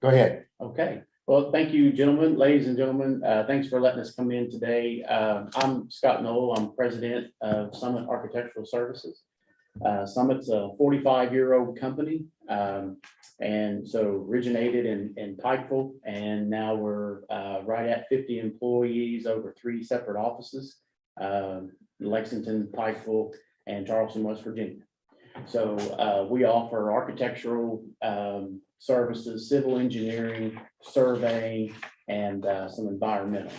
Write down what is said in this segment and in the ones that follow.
Go ahead. Okay, well, thank you, gentlemen, ladies and gentlemen. Thanks for letting us come in today. I'm Scott Knoll. I'm president of Summit Architectural Services. Summit's a 45-year-old company, and so originated in Pikeville, and now we're right at 50 employees over 3 separate offices, Lexington, Pikeville, and Charleston, West Virginia. So we offer architectural services, civil engineering, surveying, and some environmental.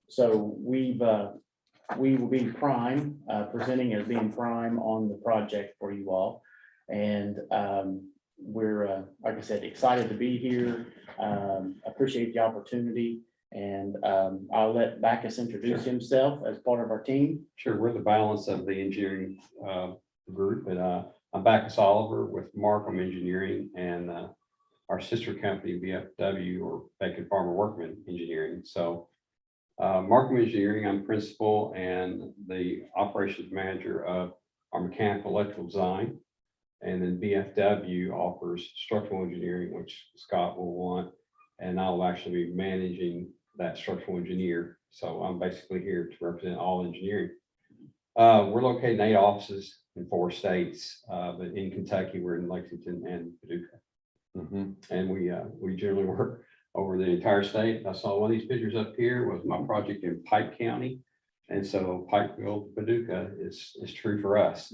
So we will be prime, presenting as being prime on the project for you all. And we're, like I said, excited to be here. Appreciate the opportunity. And I'll let Backus introduce himself as part of our team. Sure, we're the balance of the engineering group, and I'm Backus Oliver with Markham Engineering and our sister company VFW, or Bacon Farmer Workman Engineering. So Markham Engineering, I'm principal and the operations manager of our mechanical electrical design, and then VFW offers structural engineering, which Scott will want, and I'll actually be managing that structural engineer. So I'm basically here to represent all engineering. We're located in 8 offices in 4 states, but in Kentucky, we're in Lexington and Paducah. And we generally work over the entire state. I saw one of these pictures up here was my project in Pike County. And so Pikeville, Paducah is true for us.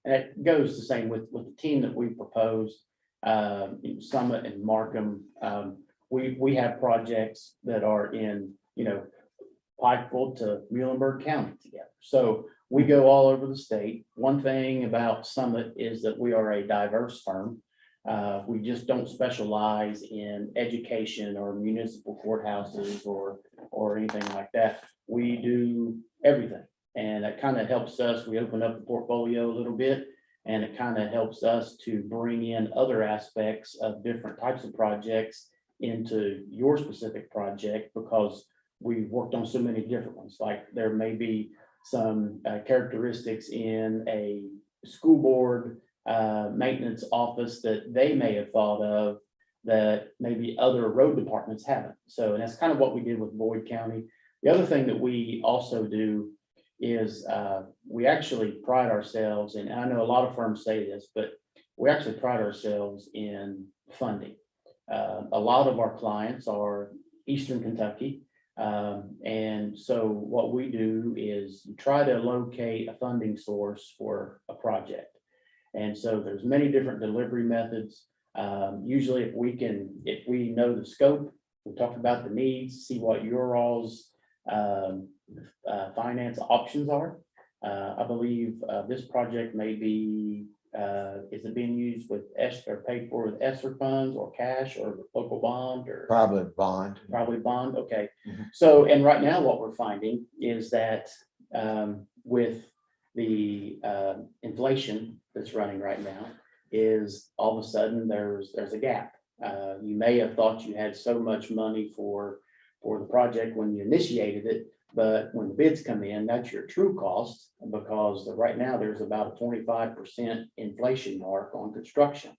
And it goes the same with the team that we proposed, Summit and Markham. We have projects that are in, Pikeville to Muhlenberg County together. So we go all over the state. One thing about Summit is that we are a diverse firm. We just don't specialize in education or municipal courthouses or anything like that. We do everything. And it kind of helps us. We open up the portfolio a little bit, and it kind of helps us to bring in other aspects of different types of projects into your specific project, because we've worked on so many different ones. Like there may be some characteristics in a school board maintenance office that they may have thought of that maybe other road departments haven't. So, and that's kind of what we did with Boyd County. The other thing that we also do is we actually pride ourselves, and I know a lot of firms say this, but we actually pride ourselves in funding. A lot of our clients are Eastern Kentucky. And so what we do is try to locate a funding source for a project. And so there's many different delivery methods. Usually if we know the scope, we talk about the needs, see what your all's finance options are. I believe this project may be, is it being used with or paid for with ESSER funds or cash or local bond or? Probably bond. Probably bond, okay. Mhm. So, and right now what we're finding is that with the inflation that's running right now, is all of a sudden there's a gap. You may have thought you had so much money for the project when you initiated it, but when the bids come in, that's your true cost, because right now there's about a 25% inflation mark on construction,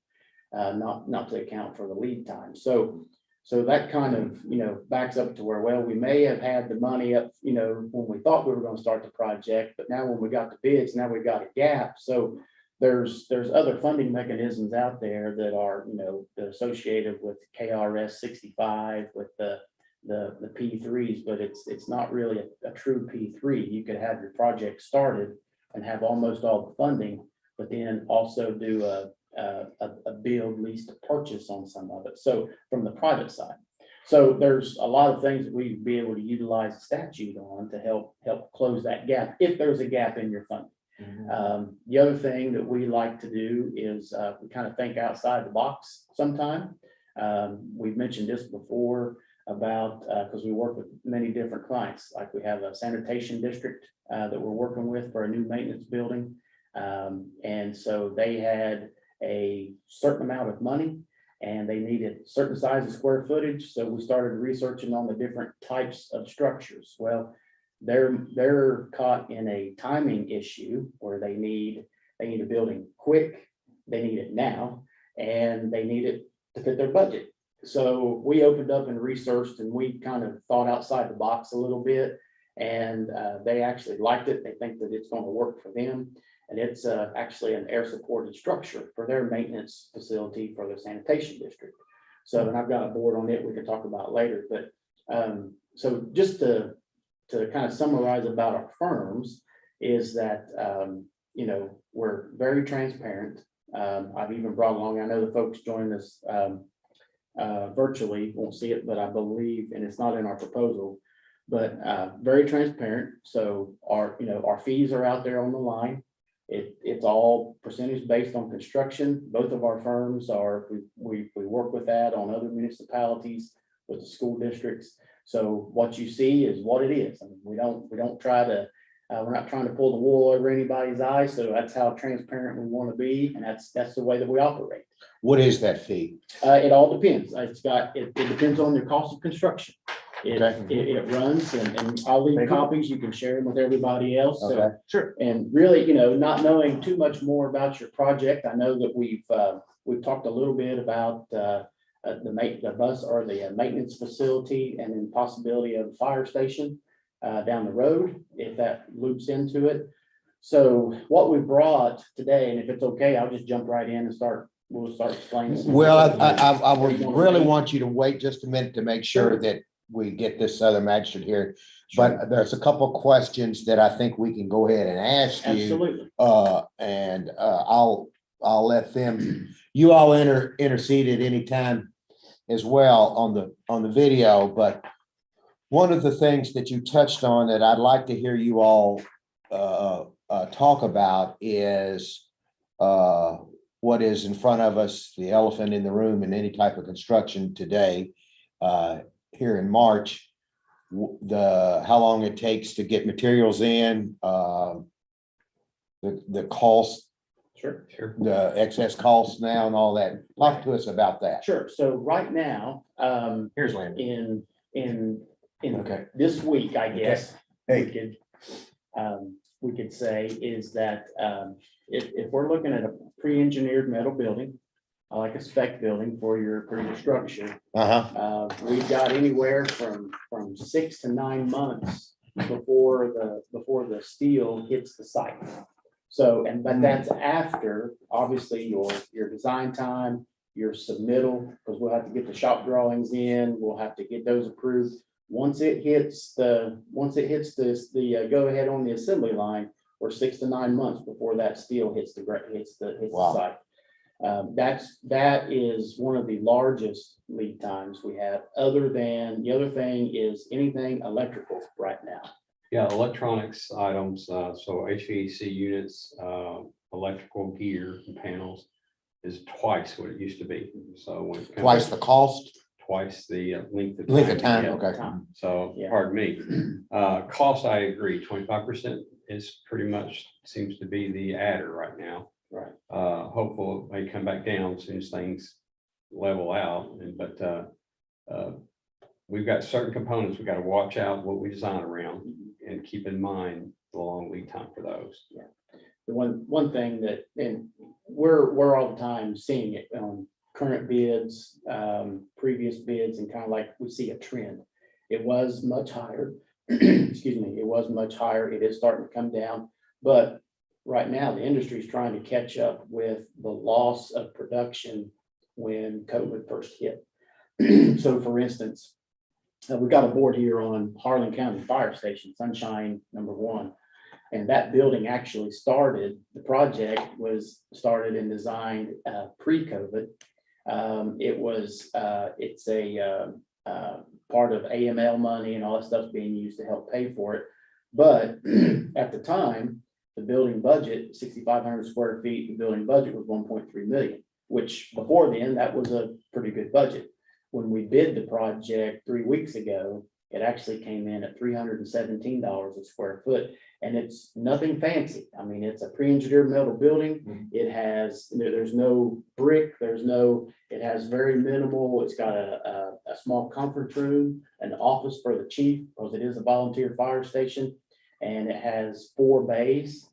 not to account for the lead time. So that kind of, backs up to where, well, we may have had the money up, when we thought we were going to start the project, but now when we got the bids, now we've got a gap. So there's other funding mechanisms out there that are, associated with KRS 65, with the P3s, but it's not really a true P3. You could have your project started and have almost all the funding, but then also do a build, lease to purchase on some of it. So from the private side, so there's a lot of things that we'd be able to utilize the statute on to help close that gap if there's a gap in your funding. The other thing that we like to do is we kind of think outside the box sometime. We've mentioned this before about, because we work with many different clients, like we have a sanitation district that we're working with for a new maintenance building. And so they had a certain amount of money and they needed certain size of square footage. So we started researching on the different types of structures. Well, they're caught in a timing issue where they need a building quick, they need it now, and they need it to fit their budget. So we opened up and researched, and we kind of thought outside the box a little bit. And they actually liked it. They think that it's going to work for them. And it's actually an air supported structure for their maintenance facility for the sanitation district. So, and I've got a board on it we can talk about later. But so just to kind of summarize about our firms is that, you know, we're very transparent. I've even brought along, I know the folks joining us virtually won't see it, but I believe, and it's not in our proposal, but very transparent. So our, you know, our fees are out there on the line. It's all percentage based on construction. Both of our firms are, we work with that on other municipalities, with the school districts. So what you see is what it is. I mean, we don't try to, we're not trying to pull the wool over anybody's eyes. So that's how transparent we want to be. And that's the way that we operate. What is that fee? It all depends. It depends on the cost of construction. Okay. It runs, and I'll leave copies. You can share them with everybody else. So, Okay, sure. and really, you know, not knowing too much more about your project, I know that we've talked a little bit about the bus or the maintenance facility, and then possibility of a fire station down the road if that loops into it. So what we brought today, and if it's okay, I'll just jump right in and we'll start explaining. Well, I would really want you to wait just a minute to make sure that we get this other magistrate here. But there's a couple of questions that I think we can go ahead and ask you. Absolutely. And I'll let them, you all intercede at any time as well on the video. But one of the things that you touched on that I'd like to hear you all talk about is what is in front of us, the elephant in the room in any type of construction today, here in March, how long it takes to get materials in, the cost, Sure. the excess costs now and all that. Talk to us about that. Sure. So right now, Here's Landon. in Okay. this week, I guess, Hey. we could say is that if we're looking at a pre-engineered metal building, like a spec building for your structure, we've got anywhere from 6 to 9 months before the steel hits the site. So, but that's after obviously your design time, your submittal, because we'll have to get the shop drawings in, we'll have to get those approved. Once it hits the go ahead on the assembly line, we're 6 to 9 months before that steel hits the site. That is one of the largest lead times we have, other than the other thing is anything electrical right now. Yeah, electronics items, so HVAC units, electrical gear and panels is twice what it used to be. So when it comes Twice the cost, twice the length of time. Yeah. Okay. So, Yeah. pardon me, cost, I agree, 25% is pretty much seems to be the adder right now. Right. Hopeful it may come back down as soon as things level out, but we've got certain components we got to watch out what we design around and keep in mind the long lead time for those. Yeah. The one thing that, and we're all the time seeing it on current bids, previous bids, and kind of like we see a trend. It was much higher. Excuse me, it was much higher. It is starting to come down, but right now the industry is trying to catch up with the loss of production when COVID first hit. So for instance, we've got a board here on Harlan County Fire Station, Sunshine #1. And that building actually started, the project was started and designed pre-COVID. It's a part of AML money and all that stuff's being used to help pay for it. But at the time, the building budget, 6,500 square feet, the building budget was 1.3 million, which before then, that was a pretty good budget. When we bid the project 3 weeks ago, it actually came in at $317 a square foot, and it's nothing fancy. I mean, it's a pre-engineered metal building. It has, there's no brick, it has very minimal. It's got a small conference room, an office for the chief, because it is a volunteer fire station, and it has 4 bays.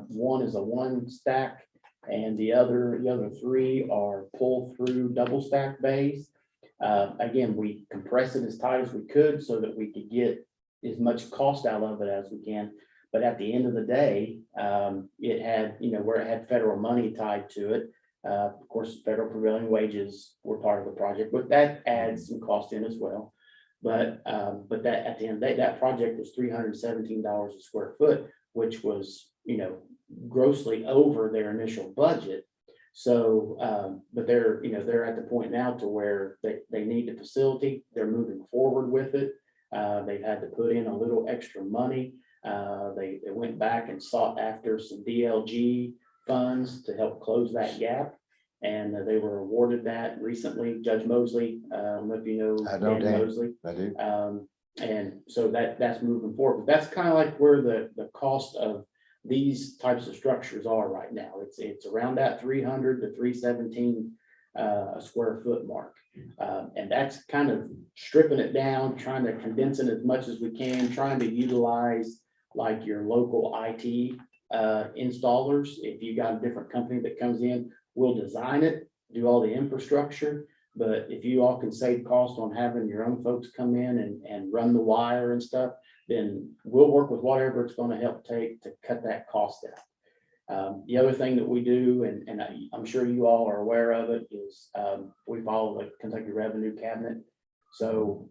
One is a 1 stack, And the other three are pull-through double stack bays. Again, we compress it as tight as we could so that we could get as much cost out of it as we can. But at the end of the day, it had, where it had federal money tied to it. Of course, federal prevailing wages were part of the project, but that adds some cost in as well. But that at the end of the day, that project was $317 a square foot, which was, grossly over their initial budget. So, but they're at the point now to where they need the facility. They're moving forward with it. They've had to put in a little extra money. They went back and sought after some DLG funds to help close that gap. And they were awarded that recently. Judge Mosley, I don't know if you know I know Dan Dan. Mosley. I do. And so that's moving forward. But that's kind of like where the cost of these types of structures are right now. It's around that 300 to 317 a square foot mark. And that's kind of stripping it down, trying to condense it as much as we can, trying to utilize like your local IT installers. If you got a different company that comes in, we'll design it, do all the infrastructure. But if you all can save cost on having your own folks come in and run the wire and stuff, then we'll work with whatever it's going to help take to cut that cost down. The other thing that we do, and I'm sure you all are aware of it, is we follow the Kentucky Revenue Cabinet. So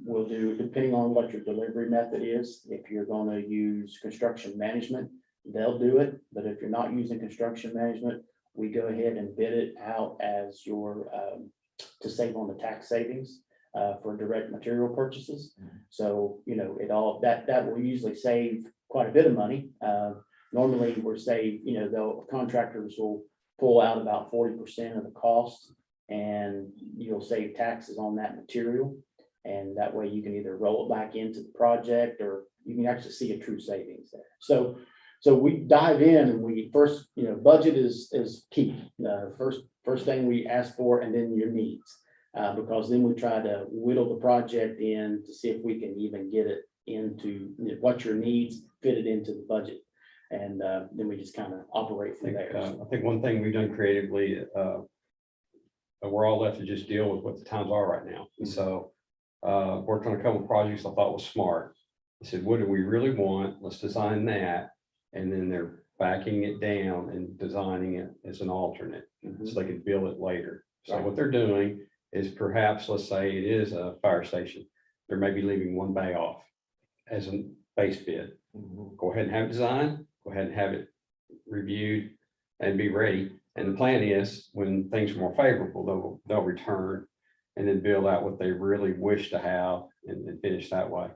we'll do, depending on what your delivery method is, if you're going to use construction management, they'll do it. But if you're not using construction management, we go ahead and bid it out as your, to save on the tax savings for direct material purchases. So, it all, that will usually save quite a bit of money. Normally we're saved, the contractors will pull out about 40% of the cost, and you'll save taxes on that material. And that way you can either roll it back into the project, or you can actually see a true savings there. So we dive in, and we first, budget is key. First thing we ask for, and then your needs, because then we try to whittle the project in to see if we can even get it into what your needs, fit it into the budget. And then we just kind of operate from there. I think one thing we've done creatively, we're all left to just deal with what the times are right now. And so worked on a couple of projects I thought was smart. I said, what do we really want? Let's design that. And then they're backing it down and designing it as an alternate so they can build it later. So what they're doing is, perhaps, let's say it is a fire station. They're maybe leaving one bay off as a base bid. Go ahead and have it designed, go ahead and have it reviewed and be ready. And the plan is, when things are more favorable, they'll return and then build out what they really wish to have and finish that way.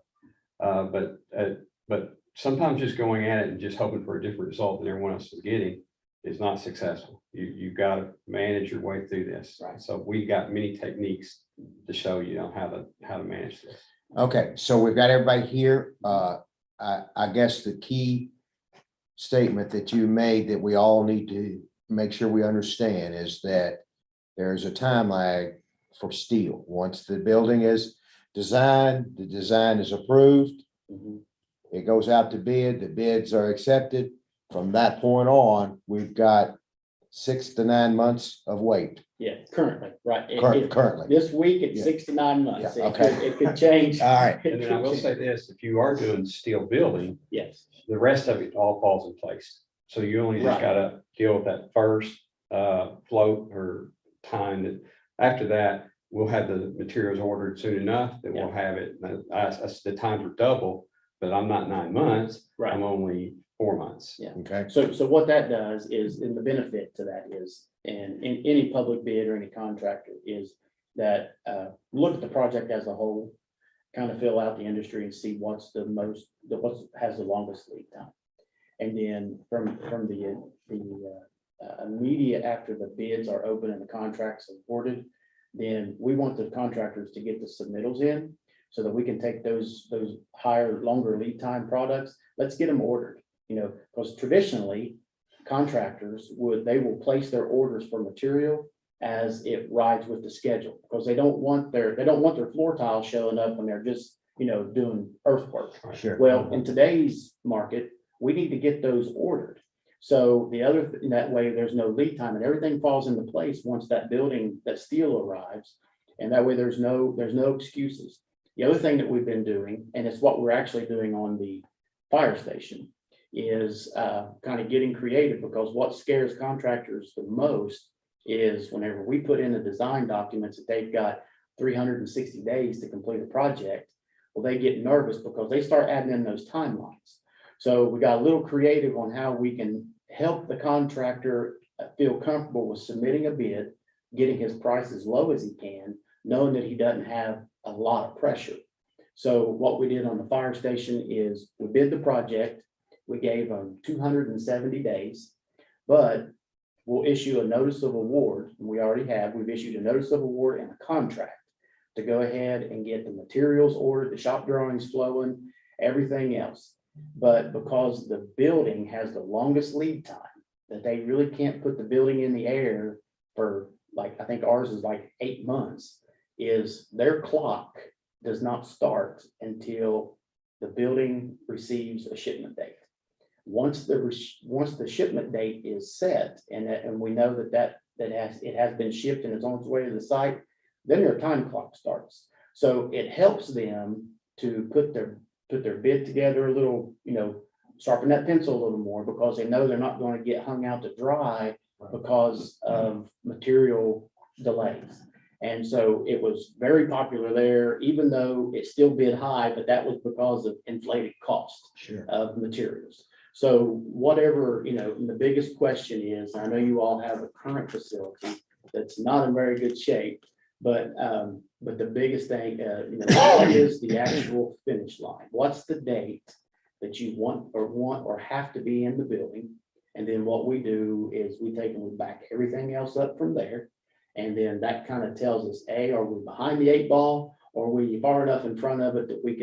But sometimes just going at it and just hoping for a different result than everyone else is getting is not successful. You've got to manage your way through this. Right. So we've got many techniques to show you how to manage this. Okay, so we've got everybody here. I guess the key statement that you made that we all need to make sure we understand is that there's a time lag for steel. Once the building is designed, the design is approved, it goes out to bid, the bids are accepted. From that point on, we've got 6 to 9 months of wait. Yeah, currently, right. Currently. This week, it's Yeah. 6 to 9 months. Yeah, okay. It could change. All right. And then I will say this, if you are doing steel building, Yes, the rest of it all falls in place. So you only just Right. gotta deal with that first float or time. That after that, we'll have the materials ordered soon enough that we'll have it. The times are double, but I'm not 9 months. right. I'm only 4 months. Yeah. Okay. So what that does is, and the benefit to that is, and in any public bid or any contractor, is that look at the project as a whole, kind of fill out the industry and see what's what has the longest lead time. And then from the immediate after the bids are open and the contracts awarded, then we want the contractors to get the submittals in so that we can take those higher, longer lead time products. Let's get them ordered, because traditionally contractors will place their orders for material as it rides with the schedule, because they don't want their floor tile showing up when they're just, doing earthwork. Sure. Well, in today's market, we need to get those ordered. So the other, that way, there's no lead time and everything falls into place once that building, that steel arrives. And that way there's no excuses. The other thing that we've been doing, and it's what we're actually doing on the fire station, is kind of getting creative, because what scares contractors the most is whenever we put in the design documents that they've got 360 days to complete a project. Well, they get nervous because they start adding in those timelines. So we got a little creative on how we can help the contractor feel comfortable with submitting a bid, getting his price as low as he can, knowing that he doesn't have a lot of pressure. So what we did on the fire station is we bid the project, we gave them 270 days, but we'll issue a notice of award, and we already have, we've issued a notice of award and a contract to go ahead and get the materials ordered, the shop drawings flowing, everything else. But because the building has the longest lead time, that they really can't put the building in the air for, like, I think ours is like 8 months, is their clock does not start until the building receives a shipment date. Once the shipment date is set, and we know that it has been shipped and is on its way to the site, then their time clock starts. So it helps them to put their bid together a little, sharpen that pencil a little more, because they know they're not going to get hung out to dry because of material delays. And so it was very popular there, even though it still bid high, but that was because of inflated cost of materials. So whatever, the biggest question is, I know you all have a current facility that's not in very good shape, but the biggest thing, what is the actual finish line? What's the date that you want or have to be in the building? And then what we do is we take and we back everything else up from there. And then that kind of tells us, are we behind the 8 ball, or are we far enough in front of it that we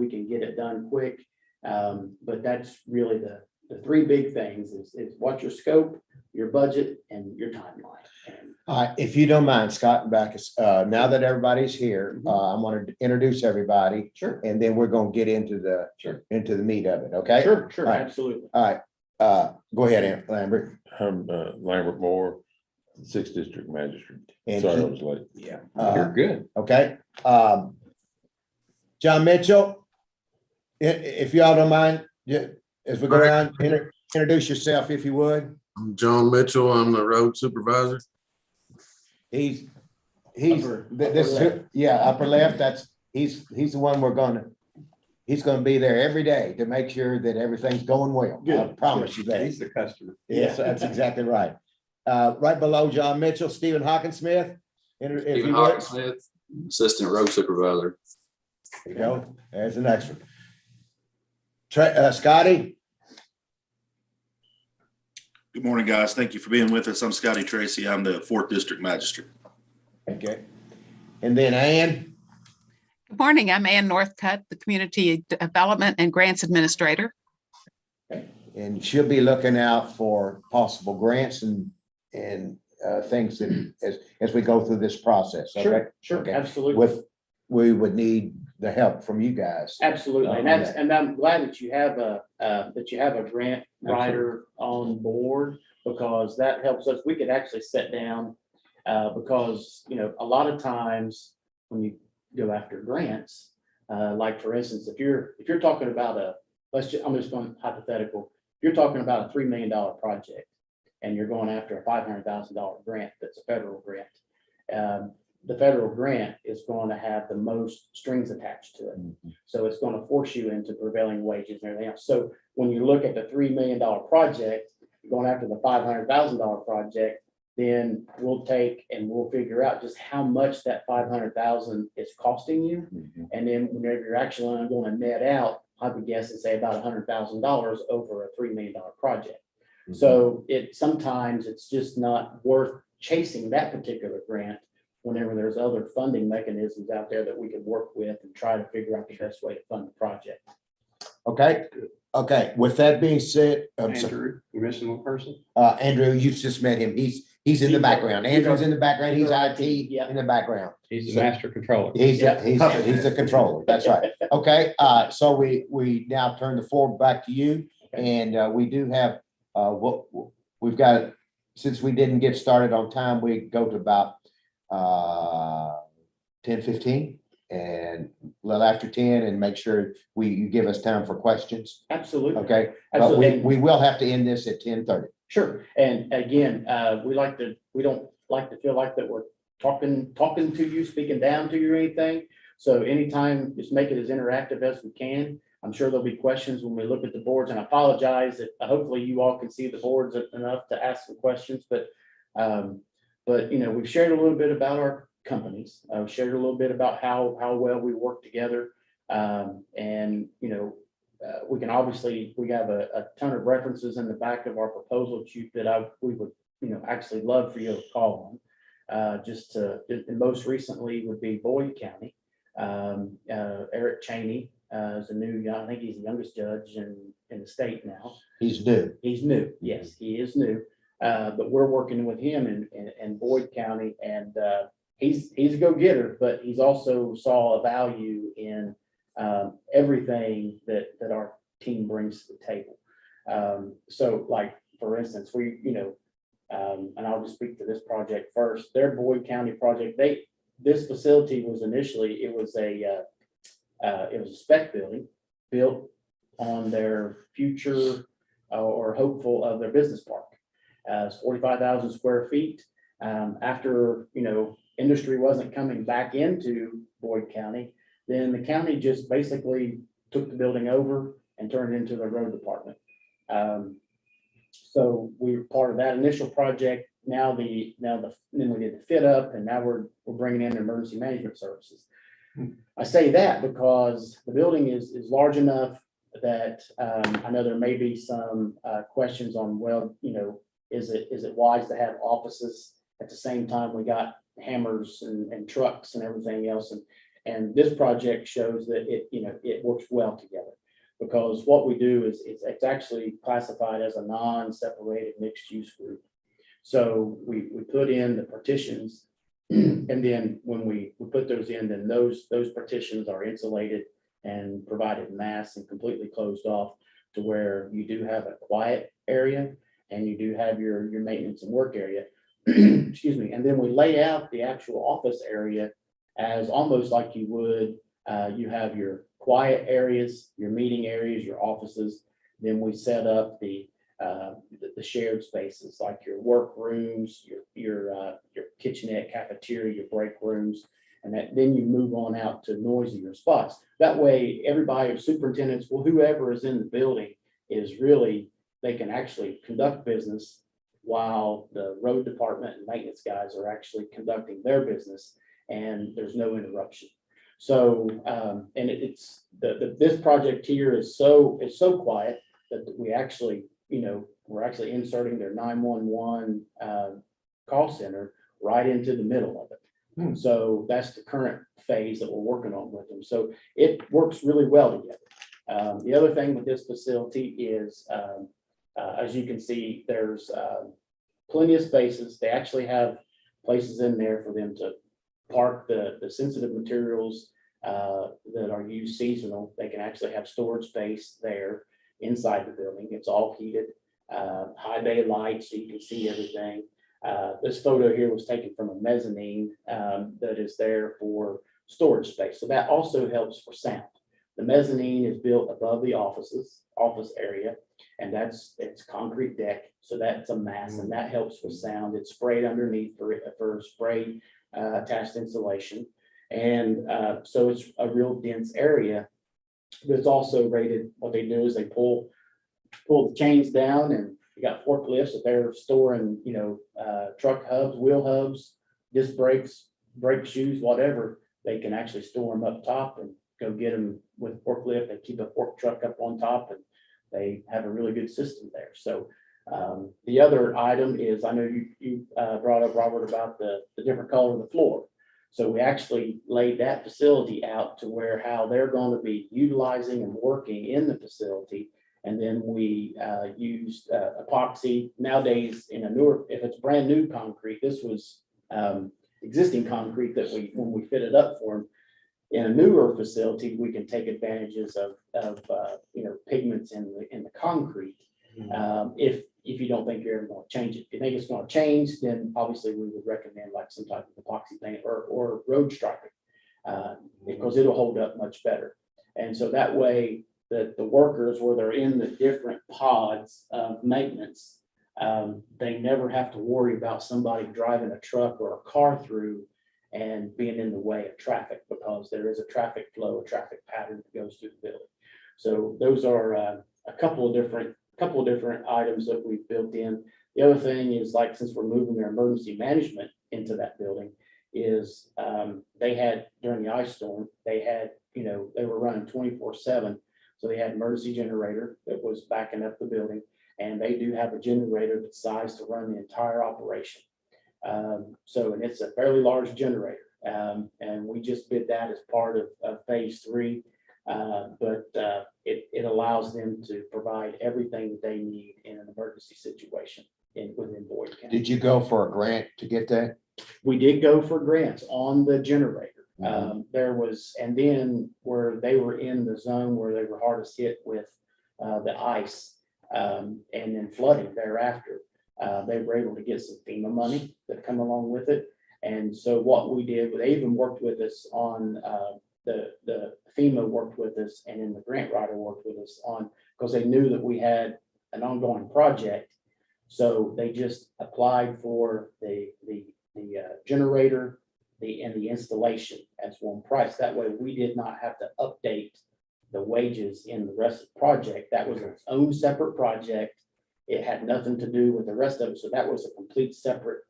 can get it done quick? But that's really the 3 big things is what's your scope, your budget, and your timeline. If you don't mind, Scott and Backus, now that everybody's here, I want to introduce everybody. Sure. And then we're going to get into the meat of it. Okay. Sure, All right. absolutely. All right. Go ahead, Lambert. I'm Lambert Moore, 6th District Magistrate. And Sorry, he- I was late. Yeah. You're good. Okay. John Mitchell, if y'all don't mind, as we go around, introduce yourself if you would. I'm John Mitchell. I'm the road supervisor. He's Upper left. upper left. He's the one he's gonna be there every day to make sure that everything's going well. I Good. promise you that. He's the customer. Yes, that's exactly right. Right below John Mitchell, Stephen Hawkinsmith. If Stephen you would. Hawkinsmith, Assistant Road Supervisor. There you go. There's the next one. Scotty. Good morning, guys. Thank you for being with us. I'm Scotty Tracy. I'm the 4th District Magistrate. Okay. And then Ann. Good morning. I'm Ann Northcutt, the Community Development and Grants Administrator. And she'll be looking out for possible grants and things that as we go through this process. Okay. Sure, Okay. absolutely. We would need the help from you guys. Absolutely, and on and I'm glad that you have a grant writer on board, because that helps us. We could actually sit down, because, a lot of times when you go after grants, like for instance, if you're talking about I'm just going hypothetical, if you're talking about a $3 million project and you're going after a $500,000 grant, that's a federal grant. The federal grant is going to have the most strings attached to it. So it's going to force you into prevailing wages and everything else. So when you look at the $3 million project, going after the $500,000 project, then we'll take and we'll figure out just how much that $500,000 is costing you. And then whenever you're actually going to net out, I would guess and say about $100,000 over a $3 million project. So sometimes it's just not worth chasing that particular grant whenever there's other funding mechanisms out there that we can work with and try to figure out the best way to fund the project. Okay. Okay. With that being said, Andrew, you missing one person? Andrew, you just met him. He's in the background. Andrew's in the background. He's IT Yeah. in the background. He's the master controller. He's the controller. That's right. Okay. So we now turn the floor back to you. And we do have what, we've got, since we didn't get started on time, we go to about 10:15 and a little after 10 and make sure you give us time for questions. Absolutely. Okay, but Absolutely. we will have to end this at 10:30. Sure. And again, we don't like to feel like that we're talking to you, speaking down to you or anything. So anytime, just make it as interactive as we can. I'm sure there'll be questions when we look at the boards, and I apologize that hopefully you all can see the boards enough to ask some questions, but we've shared a little bit about our companies. I've shared a little bit about how well we work together. We can obviously, we have a ton of references in the back of our proposal sheet that we would, actually love for you to call on. And most recently would be Boyd County. Eric Cheney is I think he's the youngest judge in the state now. He's new. He's new. Yes, he is new. But we're working with him in Boyd County, and he's a go-getter, but he's also saw a value in everything that our team brings to the table. So like, for instance, and I'll just speak to this project first, their Boyd County project, this facility was initially, it was a spec building built on their future or hopeful of their business park. It's 45,000 square feet. After, industry wasn't coming back into Boyd County, then the county just basically took the building over and turned it into the road department. So we were part of that initial project. Then we did the fit up, and now we're bringing in emergency management services. I say that because the building is large enough that I know there may be some questions on, is it wise to have offices at the same time we got hammers and trucks and everything else? And this project shows that it works well together, because what we do is it's actually classified as a non-separated mixed use group. So we put in the partitions, and then when we put those in, then those partitions are insulated and provided mass and completely closed off to where you do have a quiet area and you do have your maintenance and work area. Excuse me. And then we lay out the actual office area as almost like you would, you have your quiet areas, your meeting areas, your offices. Then we set up the shared spaces like your work rooms, your kitchenette, cafeteria, your break rooms, and then you move on out to noisier spots. That way, everybody, superintendents, whoever is in the building is really, they can actually conduct business while the road department and maintenance guys are actually conducting their business, and there's no interruption. So, and this project here is so quiet that we actually, we're actually inserting their 911 call center right into the middle of it. So that's the current phase that we're working on with them. So it works really well together. The other thing with this facility is, as you can see, there's plenty of spaces. They actually have places in there for them to park the sensitive materials that are used seasonal. They can actually have storage space there inside the building. It's all heated, high bay lights, so you can see everything. This photo here was taken from a mezzanine that is there for storage space. So that also helps for sound. The mezzanine is built above the office area, and it's concrete deck. So that's a mass, and that helps with sound. It's sprayed underneath for spray attached insulation. And so it's a real dense area. But it's also rated, what they do is they pull the chains down, and you got forklifts that they're storing, truck hubs, wheel hubs, disc brakes, brake shoes, whatever. They can actually store them up top and go get them with forklift. They keep a fork truck up on top, and they have a really good system there. So the other item is, I know you brought up, Robert, about the different color of the floor. So we actually laid that facility out to where how they're going to be utilizing and working in the facility. And then we used epoxy. Nowadays, in a newer, if it's brand new concrete, this was existing concrete that when we fit it up for them. In a newer facility, we can take advantages of pigments in the concrete. If if you don't think you're ever gonna change it. If you think it's gonna change, then obviously we would recommend like some type of epoxy paint or road striping. Because it'll hold up much better. And so that way, the workers, where they're in the different pods of maintenance, they never have to worry about somebody driving a truck or a car through and being in the way of traffic, because there is a traffic flow, a traffic pattern that goes through the building. So those are a couple of different items that we've built in. The other thing is, like, since we're moving their emergency management into that building, is they had, during the ice storm, they were running 24/7. So they had an emergency generator that was backing up the building, and they do have a generator that's sized to run the entire operation. And it's a fairly large generator. And we just bid that as part of phase 3. It allows them to provide everything that they need in an emergency situation within Boyd County. Did you go for a grant to get that? We did go for grants on the generator. Mhm. And then where they were in the zone where they were hardest hit with the ice and then flooding thereafter, they were able to get some FEMA money that come along with it. And so what we did, they even worked with us on the FEMA worked with us, and then the grant writer worked with us on, because they knew that we had an ongoing project. So they just applied for the generator, and the installation as one price. That way we did not have to update the wages in the rest of the project. That was its own separate project. It had nothing to do with the rest of it. So that was a complete separate,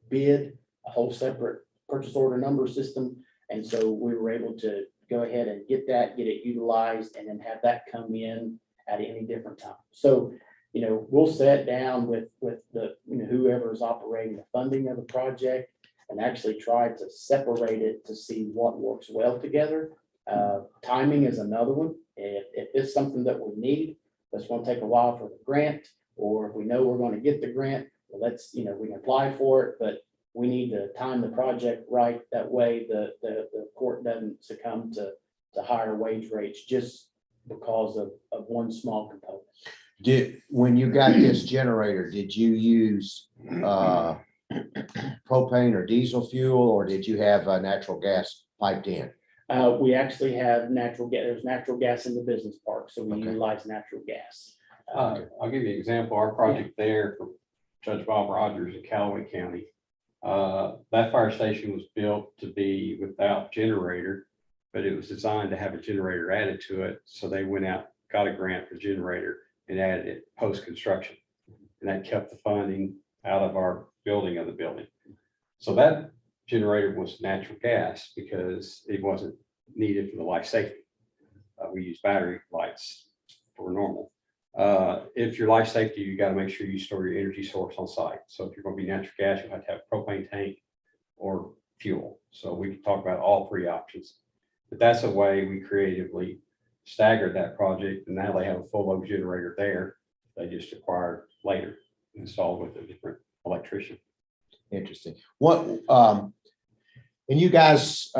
bid, a whole separate purchase order number system. And so we were able to go ahead and get it utilized, and then have that come in at any different time. So, we'll sit down with the, whoever is operating the funding of the project, and actually try to separate it to see what works well together. Timing is another one. If it's something that we need, that's going to take a while for the grant, or if we know we're going to get the grant, well, we can apply for it, but we need to time the project right. That way the court doesn't succumb to higher wage rates just because of one small component. When you got this generator, did you use propane or diesel fuel, or did you have natural gas piped in? We actually have natural gas. There's natural gas in the business park, so we Okay. utilize natural gas. I'll give you an example. Our project there for Judge Bob Rogers in Callaway County. That fire station was built to be without generator, but it was designed to have a generator added to it. So they went out, got a grant for generator, and added it post-construction. And that kept the funding out of our building of the building. So that generator was natural gas because it wasn't needed for the life safety. We use battery lights for normal. If your life safety, you got to make sure you store your energy source on site. So if you're going to be natural gas, you have to have a propane tank or fuel. So we can talk about all 3 options. But that's a way we creatively staggered that project, and now they have a full load generator there. They just acquired later, installed with a different electrician. Interesting. What, and you guys,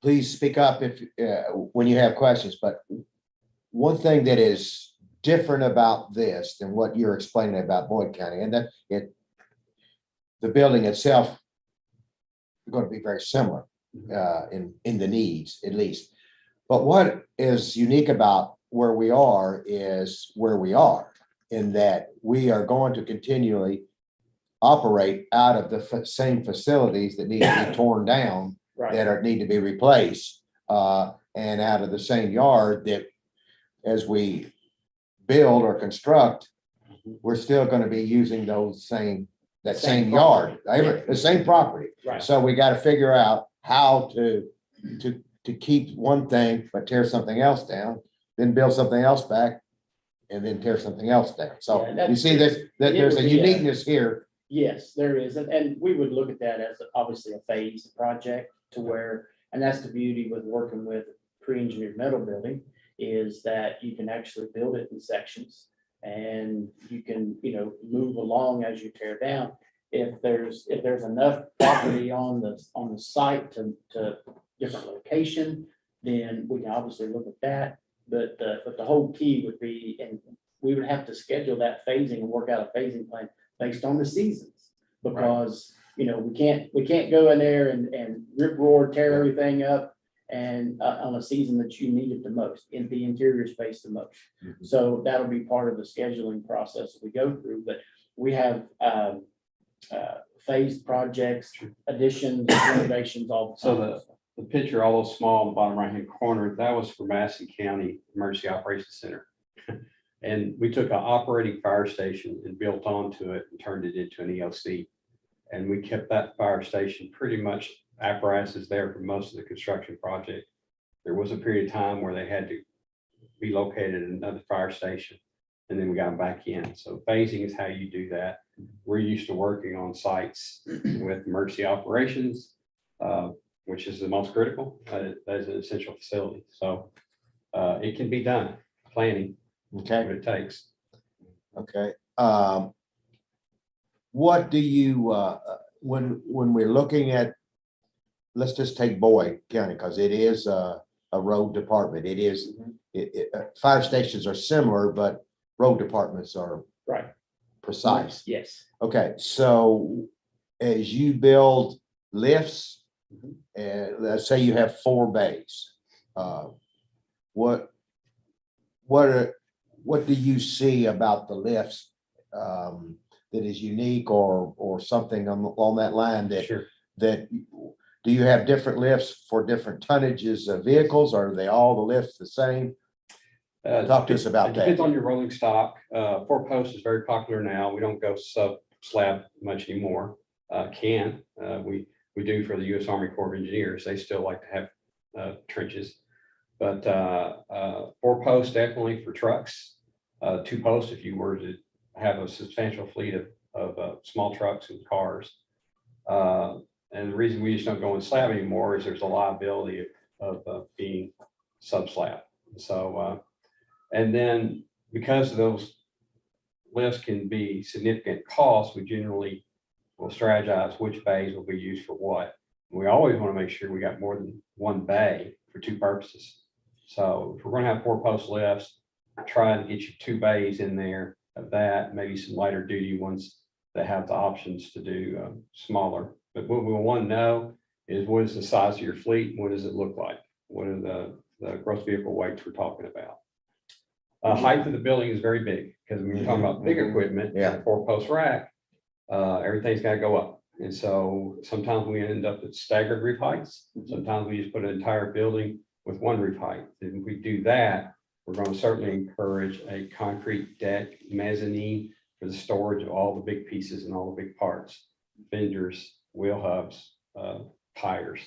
please speak up if, when you have questions, but one thing that is different about this than what you're explaining about Boyd County, and that the building itself is going to be very similar in the needs, at least. But what is unique about where we are is where we are, in that we are going to continually operate out of the same facilities that need to be torn down, Right. that need to be replaced, and out of the same yard that, as we build or construct, we're still going to be using that same yard, the same property. Right. So we got to figure out how to keep one thing, but tear something else down, then build something else back, and then tear something else down. So Yeah, that's- you see that there's a would be a- uniqueness here. Yes, there is. And we would look at that as obviously a phased project to where, and that's the beauty with working with pre-engineered metal building, is that you can actually build it in sections, and you can, move along as you tear down. If there's enough property on the site to different location, then we can obviously look at that. But the whole key would be, and we would have to schedule that phasing and work out a phasing plan based on the seasons. Because, we can't go in there and rip roar, tear everything up and on a season that you need it the most, in the interior space the most. Mhm. So that'll be part of the scheduling process that we go through, but we have phased projects, additions, renovations, all the So time. the picture, all those small in the bottom right-hand corner, that was for Madison County Emergency Operations Center. And we took an operating fire station and built onto it and turned it into an EOC. And we kept that fire station pretty much apparatuses there for most of the construction project. There was a period of time where they had to be located at another fire station, and then we got them back in. So phasing is how you do that. We're used to working on sites with emergency operations, which is the most critical. That is an essential facility. So it can be done, planning, Okay, what it takes. okay. What do you, when we're looking at, let's just take Boyd County, because it is a road department. It is, fire stations are similar, but road departments are Right. precise. Yes. Okay, so as you build lifts, and let's say you have 4 bays, what do you see about the lifts that is unique or something on that line Sure. that do you have different lifts for different tonnages of vehicles? Or are they all the lifts the same? Talk to us about It depends that. on your rolling stock. 4-post is very popular now. We don't go sub slab much anymore. We do for the U.S. Army Corps of Engineers. They still like to have trenches. But 4-post definitely for trucks. 2-post if you were to have a substantial fleet of small trucks and cars. And the reason we just don't go in slab anymore is there's a liability of being sub slab. So, and then because those lifts can be significant costs, we generally will strategize which bays will be used for what. We always want to make sure we got more than one bay for 2 purposes. So if we're going to have 4-post lifts, try to get you 2 bays in there of that, maybe some lighter duty ones that have the options to do smaller. But what we want to know is what is the size of your fleet? And what does it look like? What are the gross vehicle weights we're talking about? Height of the building is very big because when you're talking about big equipment, Yeah. a 4-post rack, everything's got to go up. And so sometimes we end up at staggered roof heights. Sometimes we just put an entire building with 1 roof height. And if we do that, we're going to certainly encourage a concrete deck mezzanine for the storage of all the big pieces and all the big parts, fenders, wheel hubs, tires,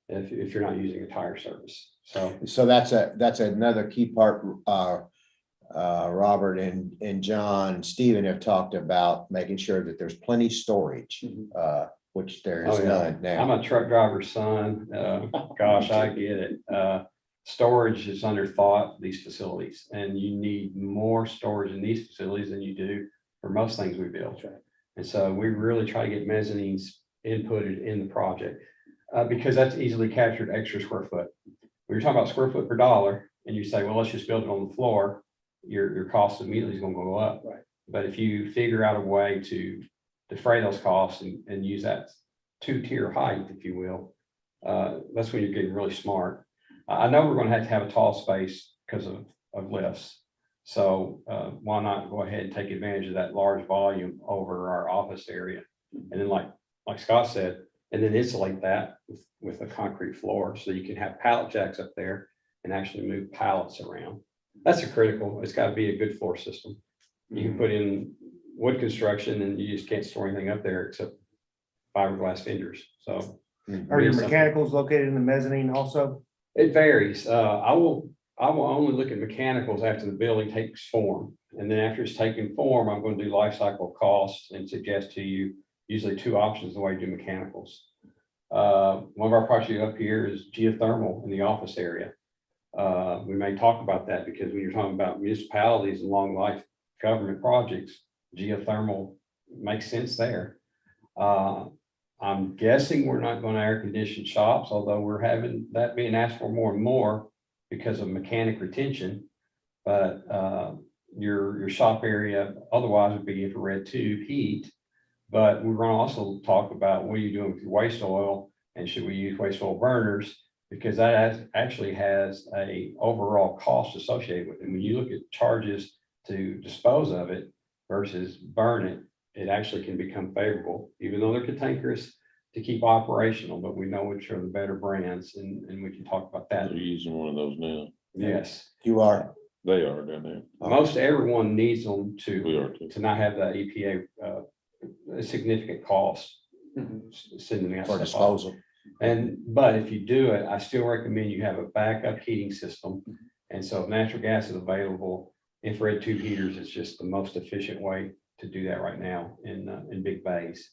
if you're not using a tire service. So that's another key part. Robert and John, Stephen have talked about making sure that there's plenty storage, which there is none now. I'm a truck driver's son. Gosh, I get it. Storage is under thought for these facilities, and you need more storage in these facilities than you do for most things we build. And so we really try to get mezzanines inputted in the project because that's easily captured extra square foot. When you're talking about square foot per dollar and you say, well, let's just build it on the floor, your cost immediately is going to go up. Right. But if you figure out a way to defray those costs and use that 2-tier height, if you will, that's when you're getting really smart. I know we're going to have a tall space because of lifts. So why not go ahead and take advantage of that large volume over our office area? And then like Scott said, and then insulate that with a concrete floor so you can have pallet jacks up there and actually move pallets around. That's a critical. It's got to be a good floor system. You can put in wood construction and you just can't store anything up there except fiberglass fenders. So Are your mechanicals located in the mezzanine also? it varies. I will only look at mechanicals after the building takes form. And then after it's taken form, I'm going to do life cycle costs and suggest to you usually 2 options the way you do mechanicals. One of our projects up here is geothermal in the office area. We may talk about that because when you're talking about municipalities and long life government projects, geothermal makes sense there. I'm guessing we're not going to air condition shops, although we're having that being asked for more and more because of mechanic retention. But your shop area otherwise would be infrared tube heat. But we're going to also talk about what are you doing with your waste oil, and should we use waste oil burners? Because that actually has a overall cost associated with it. When you look at charges to dispose of it versus burn it, it actually can become favorable, even though they're cantankerous to keep operational, but we know which are the better brands, and we can talk about that. They're using one of those now. Yes, You are. They are down there. most everyone needs them We are too. to not have the EPA, a significant cost sending that For stuff off. disposal. But if you do it, I still recommend you have a backup heating system. And so if natural gas is available, infrared tube heaters is just the most efficient way to do that right now in big bays.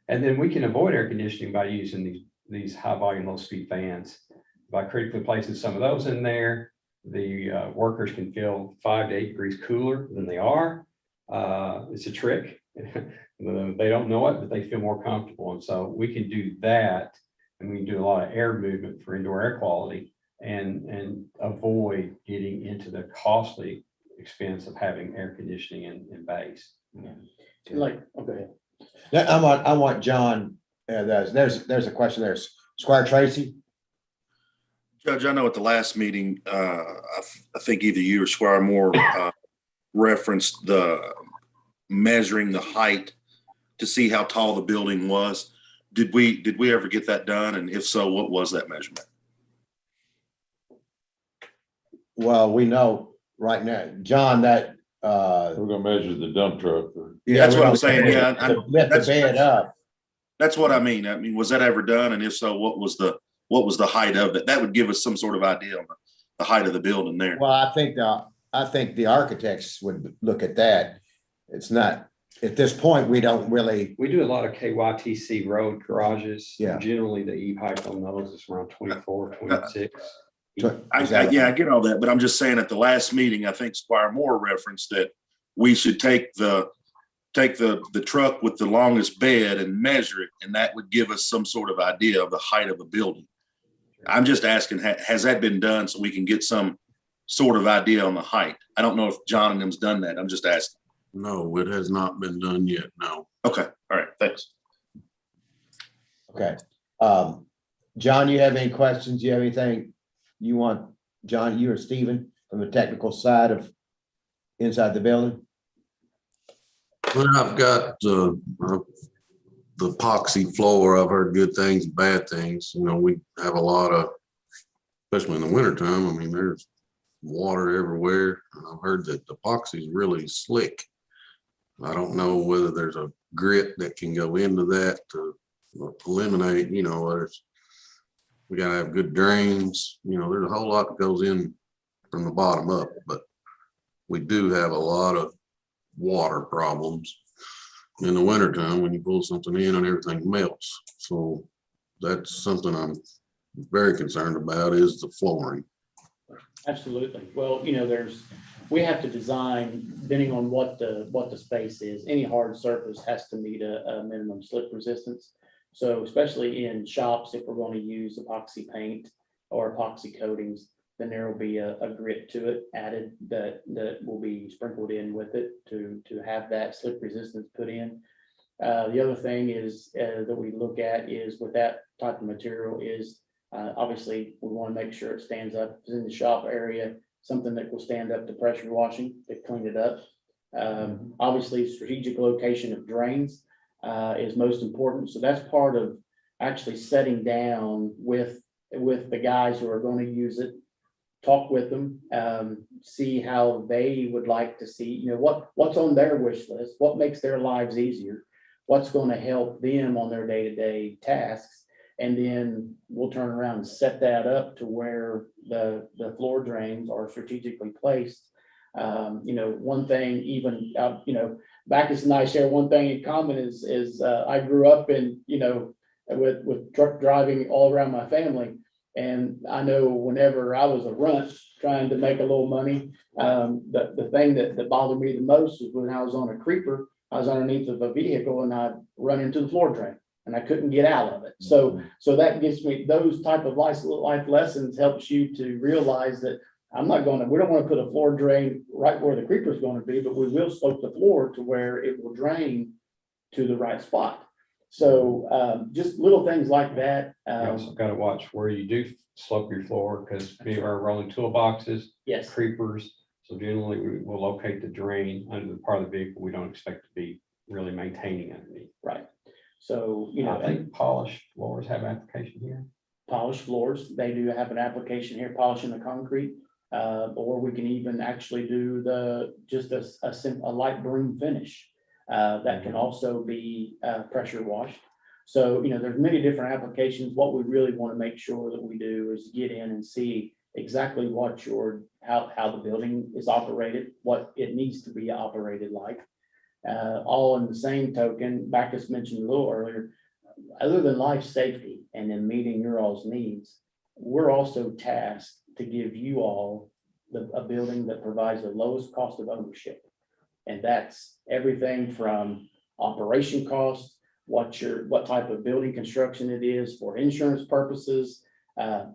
And then we can avoid air conditioning by using these high volume, low speed fans. By critically placing some of those in there, the workers can feel 5 to 8 degrees cooler than they are. It's a trick. They don't know it, but they feel more comfortable. And so we can do that. And we can do a lot of air movement for indoor air quality and avoid getting into the costly expense of having air conditioning in bays. Like, okay. Yeah, I want John, there's a question there. Squire Tracy? Judge, I know at the last meeting, I think either you or Squire Moore referenced the measuring the height to see how tall the building was. Did we ever get that done? And if so, what was that measurement? Well, we know right now, John, that, We're gonna measure the dump truck. That's what I'm saying. Yeah, Lift the bed up. That's what I mean. I mean, was that ever done? And if so, what was the height of it? That would give us some sort of idea on the height of the building there. Well, I think the architects would look at that. It's not, at this point, we don't really, We do a lot of KYTC road garages. Yeah. Generally, the E height on those is around 24, 26. I get all that, but I'm just saying at the last meeting, I think Squire Moore referenced that we should take the truck with the longest bed and measure it, and that would give us some sort of idea of the height of the building. I'm just asking, has that been done so we can get some sort of idea on the height? I don't know if John and them's done that. I'm just asking. No, it has not been done yet, no. Okay, all right, thanks. okay. John, you have any questions? You have anything you want, John, you or Stephen, from the technical side of inside the building? Well, I've got the epoxy floor. I've heard good things, bad things. You know, we have a lot of, especially in the wintertime, I mean, there's water everywhere. I've heard that the epoxy is really slick. I don't know whether there's a grit that can go into that to eliminate, you know, we gotta have good drains. You know, there's a whole lot that goes in from the bottom up, but we do have a lot of water problems in the wintertime when you pull something in and everything melts. So that's something I'm very concerned about, is the flooring. Absolutely. Well, you know, we have to design, depending on what the space is, any hard surface has to meet a minimum slip resistance. So especially in shops, if we're going to use epoxy paint or epoxy coatings, then there will be a grit to it added that will be sprinkled in with it to have that slip resistance put in. The other thing is that we look at is with that type of material is obviously we want to make sure it stands up. If it's in the shop area, something that will stand up to pressure washing to clean it up. Obviously, strategic location of drains is most important. So that's part of actually setting down with the guys who are going to use it, talk with them, see how they would like to see, you know, what's on their wish list, what makes their lives easier, what's going to help them on their day-to-day tasks. And then we'll turn around and set that up to where the floor drains are strategically placed. You know, one thing even, you know, Backus and I share one thing in common is I grew up in, you know, with truck driving all around my family. And I know whenever I was a runt trying to make a little money, the thing that bothered me the most is when I was on a creeper, I was underneath of a vehicle and I'd run into the floor drain and I couldn't get out of it. So that gives me those type of life lessons, helps you to realize that we don't want to put a floor drain right where the creeper is going to be, but we will slope the floor to where it will drain to the right spot. So, just little things like that. You also got to watch where you do slope your floor, because we are rolling toolboxes, Yes, creepers. So generally, we will locate the drain under the part of the vehicle we don't expect to be really maintaining underneath. right. So, you know, I think polished floors have application here. polished floors, they do have an application here, polishing the concrete. Or we can even actually do just a light broom finish. That can also be, pressure washed. So, you know, there's many different applications. What we really want to make sure that we do is get in and see exactly what how the building is operated, what it needs to be operated like. All in the same token, Backus mentioned a little earlier, other than life safety and then meeting your all's needs, we're also tasked to give you all a building that provides the lowest cost of ownership. And that's everything from operation costs, what type of building construction it is for insurance purposes,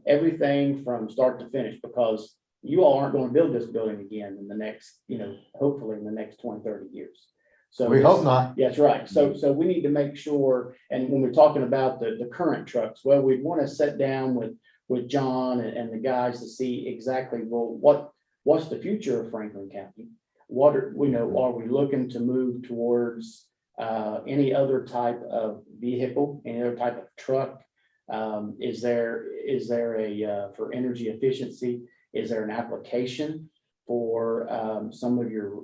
everything from start to finish, because you all aren't going to build this building again in the next, you know, hopefully in the next 20, 30 years. So We hope not. that's right. So we need to make sure, and when we're talking about the current trucks, well, we want to sit down with John and the guys to see exactly, well, what's the future of Franklin County? Are we looking to move towards any other type of vehicle, any other type of truck? Is there for energy efficiency, is there an application for some of your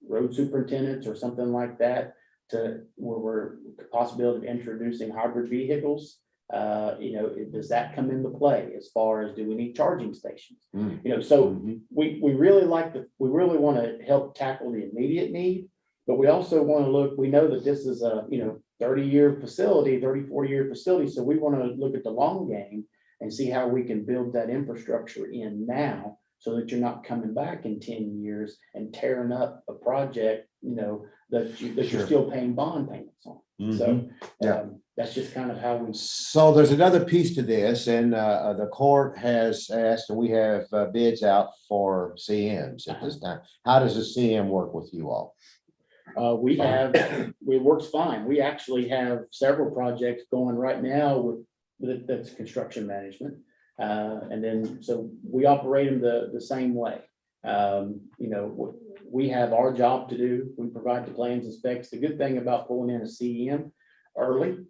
road superintendents or something like that, to where we're possibility of introducing hybrid vehicles? Does that come into play as far as, do we need charging stations? So we really want to help tackle the immediate need, but we also want to look, we know that this is a 30-year facility, 34-year facility. So we want to look at the long game and see how we can build that infrastructure in now, so that you're not coming back in 10 years and tearing up a project, that you're still paying bond payments on. So that's just kind of how we. So there's another piece to this, and the court has asked, and we have bids out for CMs at this time. How does the CM work with you all? It works fine. We actually have several projects going right now that's construction management. And then, so we operate them the same way. We have our job to do. We provide the plans and specs. The good thing about pulling in a CEM early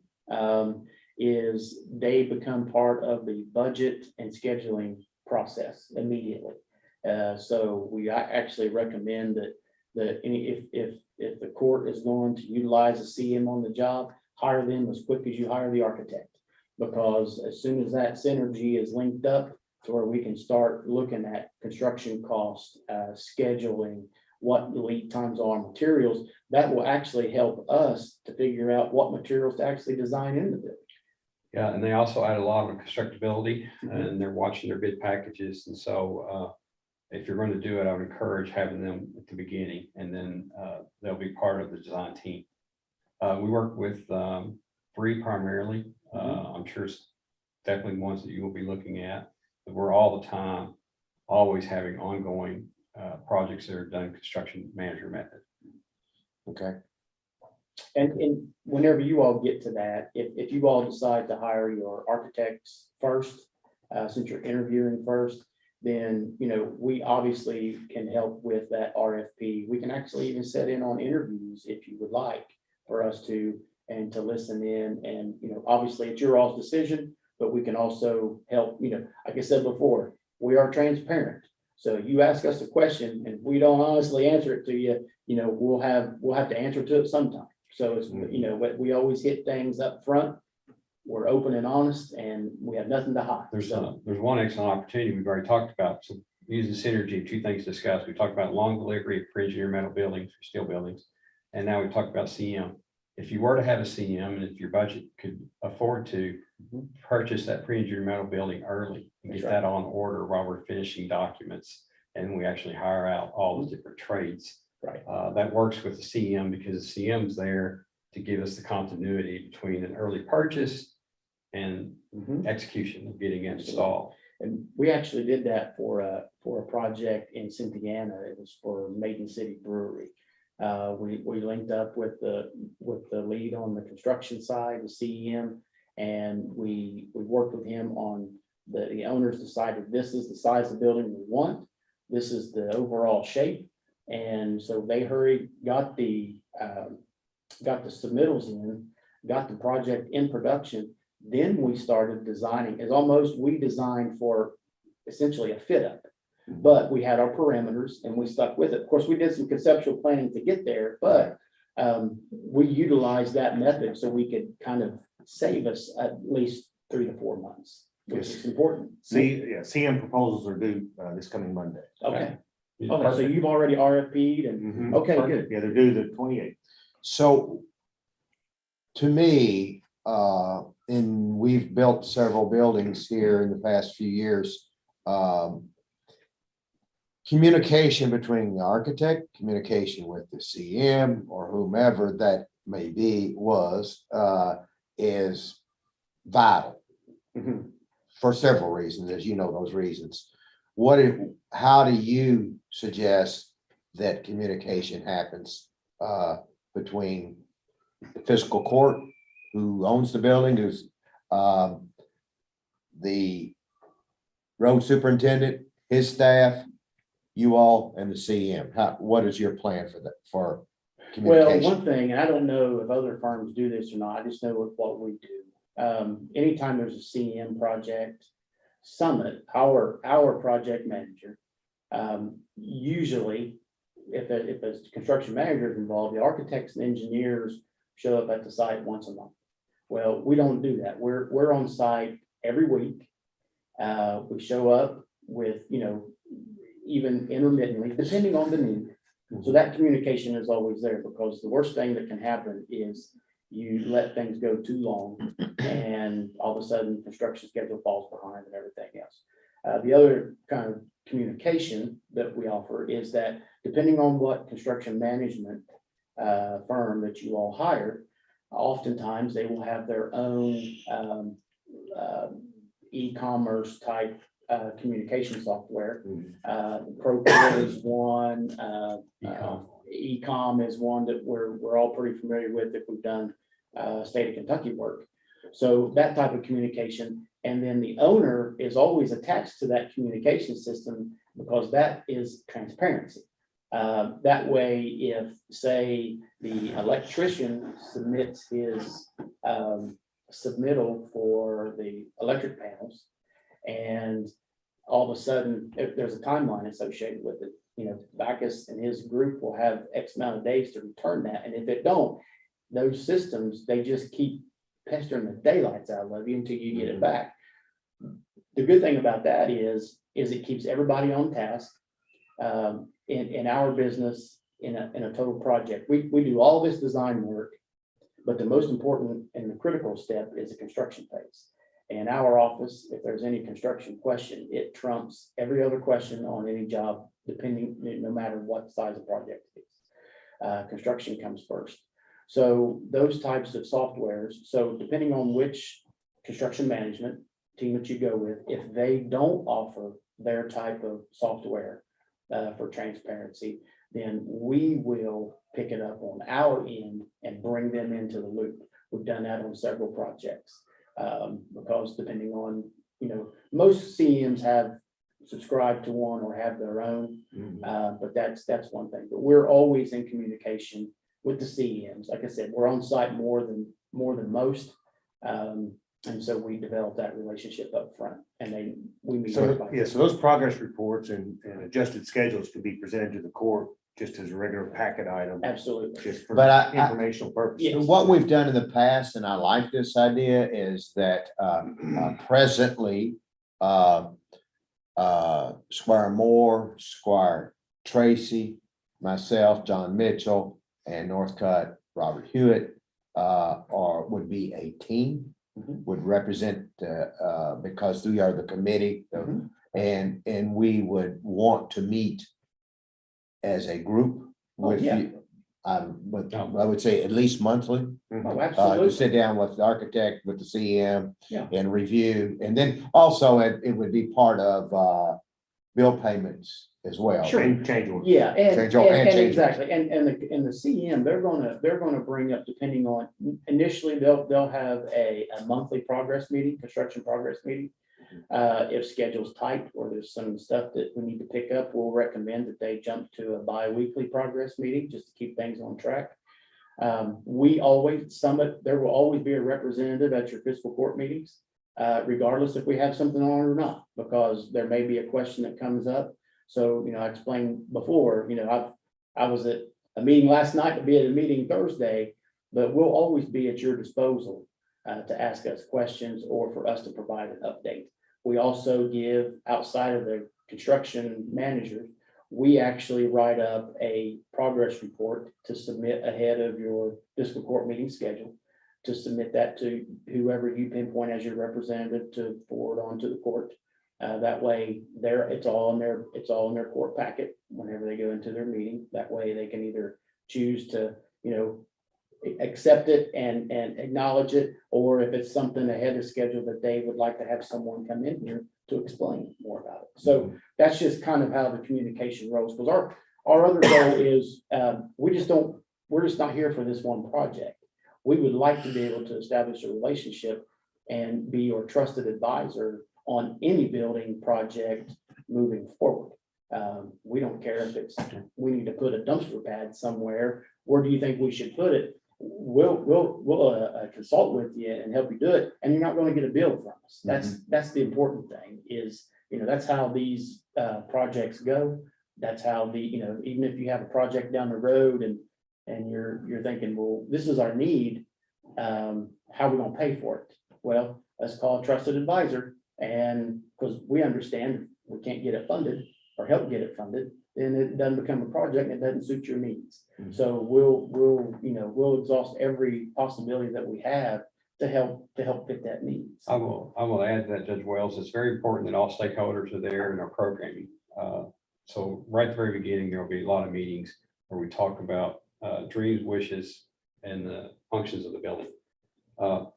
is they become part of the budget and scheduling process immediately. So we actually recommend that if the court is going to utilize a CM on the job, hire them as quick as you hire the architect. Because as soon as that synergy is linked up to where we can start looking at construction costs, scheduling, what the lead times are on materials, that will actually help us to figure out what materials to actually design into it. Yeah, and they also add a lot of constructability, and they're watching their bid packages. And so if you're going to do it, I would encourage having them at the beginning, and then they'll be part of the design team. We work with 3 primarily. I'm sure it's definitely ones that you will be looking at, but we're all the time always having ongoing projects that are done construction manager method. Okay. And whenever you all get to that, if you all decide to hire your architects first, since you're interviewing first, then, we obviously can help with that RFP. We can actually even set in on interviews if you would like for us to listen in, and, obviously it's your all's decision, but we can also help, like I said before, we are transparent. So you ask us a question and if we don't honestly answer it to you, we'll have to answer to it sometime. So it's, we always hit things up front. We're open and honest, and we have nothing to hide. There's one excellent opportunity we've already talked about. So using synergy, 2 things discussed. We talked about long delivery for engineered metal buildings, for steel buildings. And now we talked about CM. If you were to have a CM, and if your budget could afford to purchase that pre-engineered metal building early and get that on order while we're finishing documents, and we actually hire out all the different trades. Right. That works with the CM, because the CM's there to give us the continuity between an early purchase and execution of getting it installed. And we actually did that for a project in Cynthiana. It was for Maiden City Brewery. We linked up with the lead on the construction side, the CEM, and we worked with him on the owners decided this is the size of building we want. This is the overall shape. And so they hurried, got the submittals in, got the project in production. Then we started designing. It's almost, we designed for essentially a fit up, but we had our parameters and we stuck with it. Of course, we did some conceptual planning to get there, but we utilized that method so we could kind of save us at least 3 to 4 months, which is important. CM proposals are due this coming Monday. Okay. Okay, so you've already RFP'd and, okay, good. Yeah, they're due the 28th. So to me, and we've built several buildings here in the past few years. Communication between the architect, communication with the CM or whomever that may be is vital for several reasons, as you know those reasons. How do you suggest that communication happens between the fiscal court, who owns the building, who's the road superintendent, his staff, you all, and the CM? What is your plan for that, for Well, communication? one thing, and I don't know if other firms do this or not, I just know what we do. Anytime there's a CM project, Summit, our project manager, usually if a construction manager is involved, the architects and engineers show up at the site once a month. Well, we don't do that. We're on site every week. We show up with, even intermittently, depending on the need. So that communication is always there, because the worst thing that can happen is you let things go too long and all of a sudden construction schedule falls behind and everything else. The other kind of communication that we offer is that depending on what construction management firm that you all hire, oftentimes they will have their own e-commerce type communication software. Procure is one, Ecom is one that we're all pretty familiar with if we've done state of Kentucky work. So that type of communication, and then the owner is always attached to that communication system because that is transparency. That way, if say the electrician submits his submittal for the electric panels, and all of a sudden, if there's a timeline associated with it, Backus and his group will have X amount of days to return that. And if it don't, those systems, they just keep pestering the daylights out of you until you get it back. The good thing about that is it keeps everybody on task. In our business, in a total project, we do all this design work, but the most important and the critical step is the construction phase. In our office, if there's any construction question, it trumps every other question on any job, no matter what size of project it is. Construction comes first. So those types of softwares, so depending on which construction management team that you go with, if they don't offer their type of software for transparency, then we will pick it up on our end and bring them into the loop. We've done that on several projects. Because depending on, most CMs have subscribed to one or have their own, but that's one thing. But we're always in communication with the CMs. Like I said, we're on site more than most, and so we develop that relationship up front. And we meet. So those progress reports and adjusted schedules can be presented to the court just as a regular packet item. Absolutely. Just for But informational purposes. Yes. What we've done in the past, and I like this idea, is that presently Squire Moore, Squire Tracy, myself, John Mitchell, and Northcutt, Robert Hewitt would be a team, would represent because we are the committee, and we would want to meet as a group with you. but I would say at least monthly. Oh, To absolutely. sit down with the architect, with the CM. Yeah. And review, and then also it would be part of, bill payments as well. Sure. And change orders. Yeah, and Change or- and change exactly, and the CM, they're gonna bring up, depending on, initially, they'll have a monthly progress meeting, construction progress meeting. If schedule's tight or there's some stuff that we need to pick up, we'll recommend that they jump to a bi-weekly progress meeting, just to keep things on track. We always, there will always be a representative at your fiscal court meetings, regardless if we have something on or not, because there may be a question that comes up. So, I explained before, I was at a meeting last night, to be at a meeting Thursday, but we'll always be at your disposal to ask us questions or for us to provide an update. We also give, outside of the construction managers, we actually write up a progress report to submit ahead of your fiscal court meeting schedule, to submit that to whoever you pinpoint as your representative to forward on to the court. That way it's all in their court packet whenever they go into their meeting. That way they can either choose to, accept it and acknowledge it, or if it's something ahead of schedule that they would like to have someone come in here to explain more about it. So that's just kind of how the communication rolls, because our other goal is, we're just not here for this one project. We would like to be able to establish a relationship and be your trusted advisor on any building project moving forward. We don't care if we need to put a dumpster pad somewhere. Where do you think we should put it? We'll consult with you and help you do it, and you're not going to get a bill from us. That's the important thing is, that's how these projects go. That's how even if you have a project down the road and you're thinking, well, this is our need, how are we going to pay for it? Well, let's call a trusted advisor, and because we understand we can't get it funded or help get it funded, then it doesn't become a project and it doesn't suit your needs. So we'll exhaust every possibility that we have to help fit that need. I will add to that, Judge Wells, it's very important that all stakeholders are there in our programming. So right at the very beginning, there will be a lot of meetings where we talk about dreams, wishes, and the functions of the building.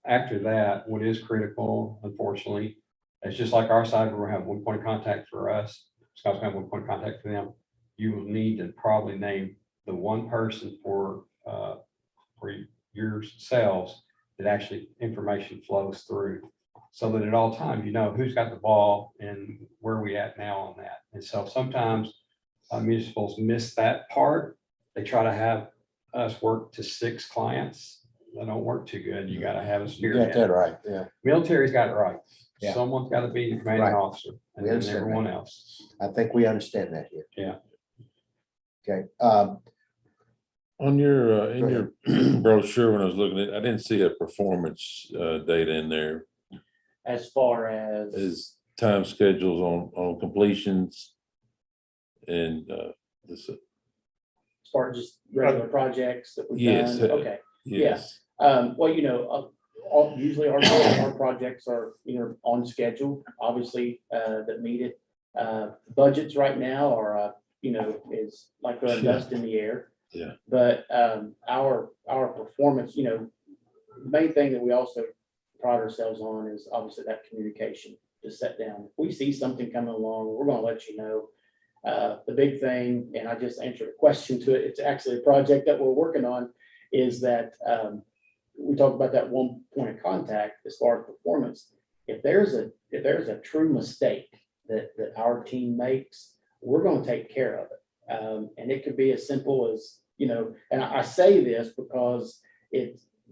After that, what is critical, unfortunately, it's just like our side, where we have one point of contact for us, Scott's gonna have one point of contact for them. You will need to probably name the one person for yourselves that actually information flows through, so that at all times, who's got the ball and where we at now on that. And so sometimes municipals miss that part. They try to have us work to 6 clients. That don't work too good. You got to have a You got spearhead. that right, yeah. Military's got it right. Yeah. Someone's got to be the commanding Right. officer, and We then understand everyone that. else. I think we understand that here. Yeah. Okay, On your, in Go your brochure, when I was looking at, I didn't see a performance data in there. As far as Is time schedules on completions and this, as far as just regular projects that we've Yes, done. Okay. yes. Well, usually our projects are either on schedule, obviously, that meet it. Budgets right now are, is like throwing Yeah. dust in the air. Yeah. But our performance, the main thing that we also pride ourselves on is obviously that communication, to sit down. If we see something coming along, we're gonna let you know. The big thing, and I just answered a question to it, it's actually a project that we're working on, is that we talked about that one point of contact as far as performance. If there's a true mistake that our team makes, we're gonna take care of it. And it could be as simple as, and I say this because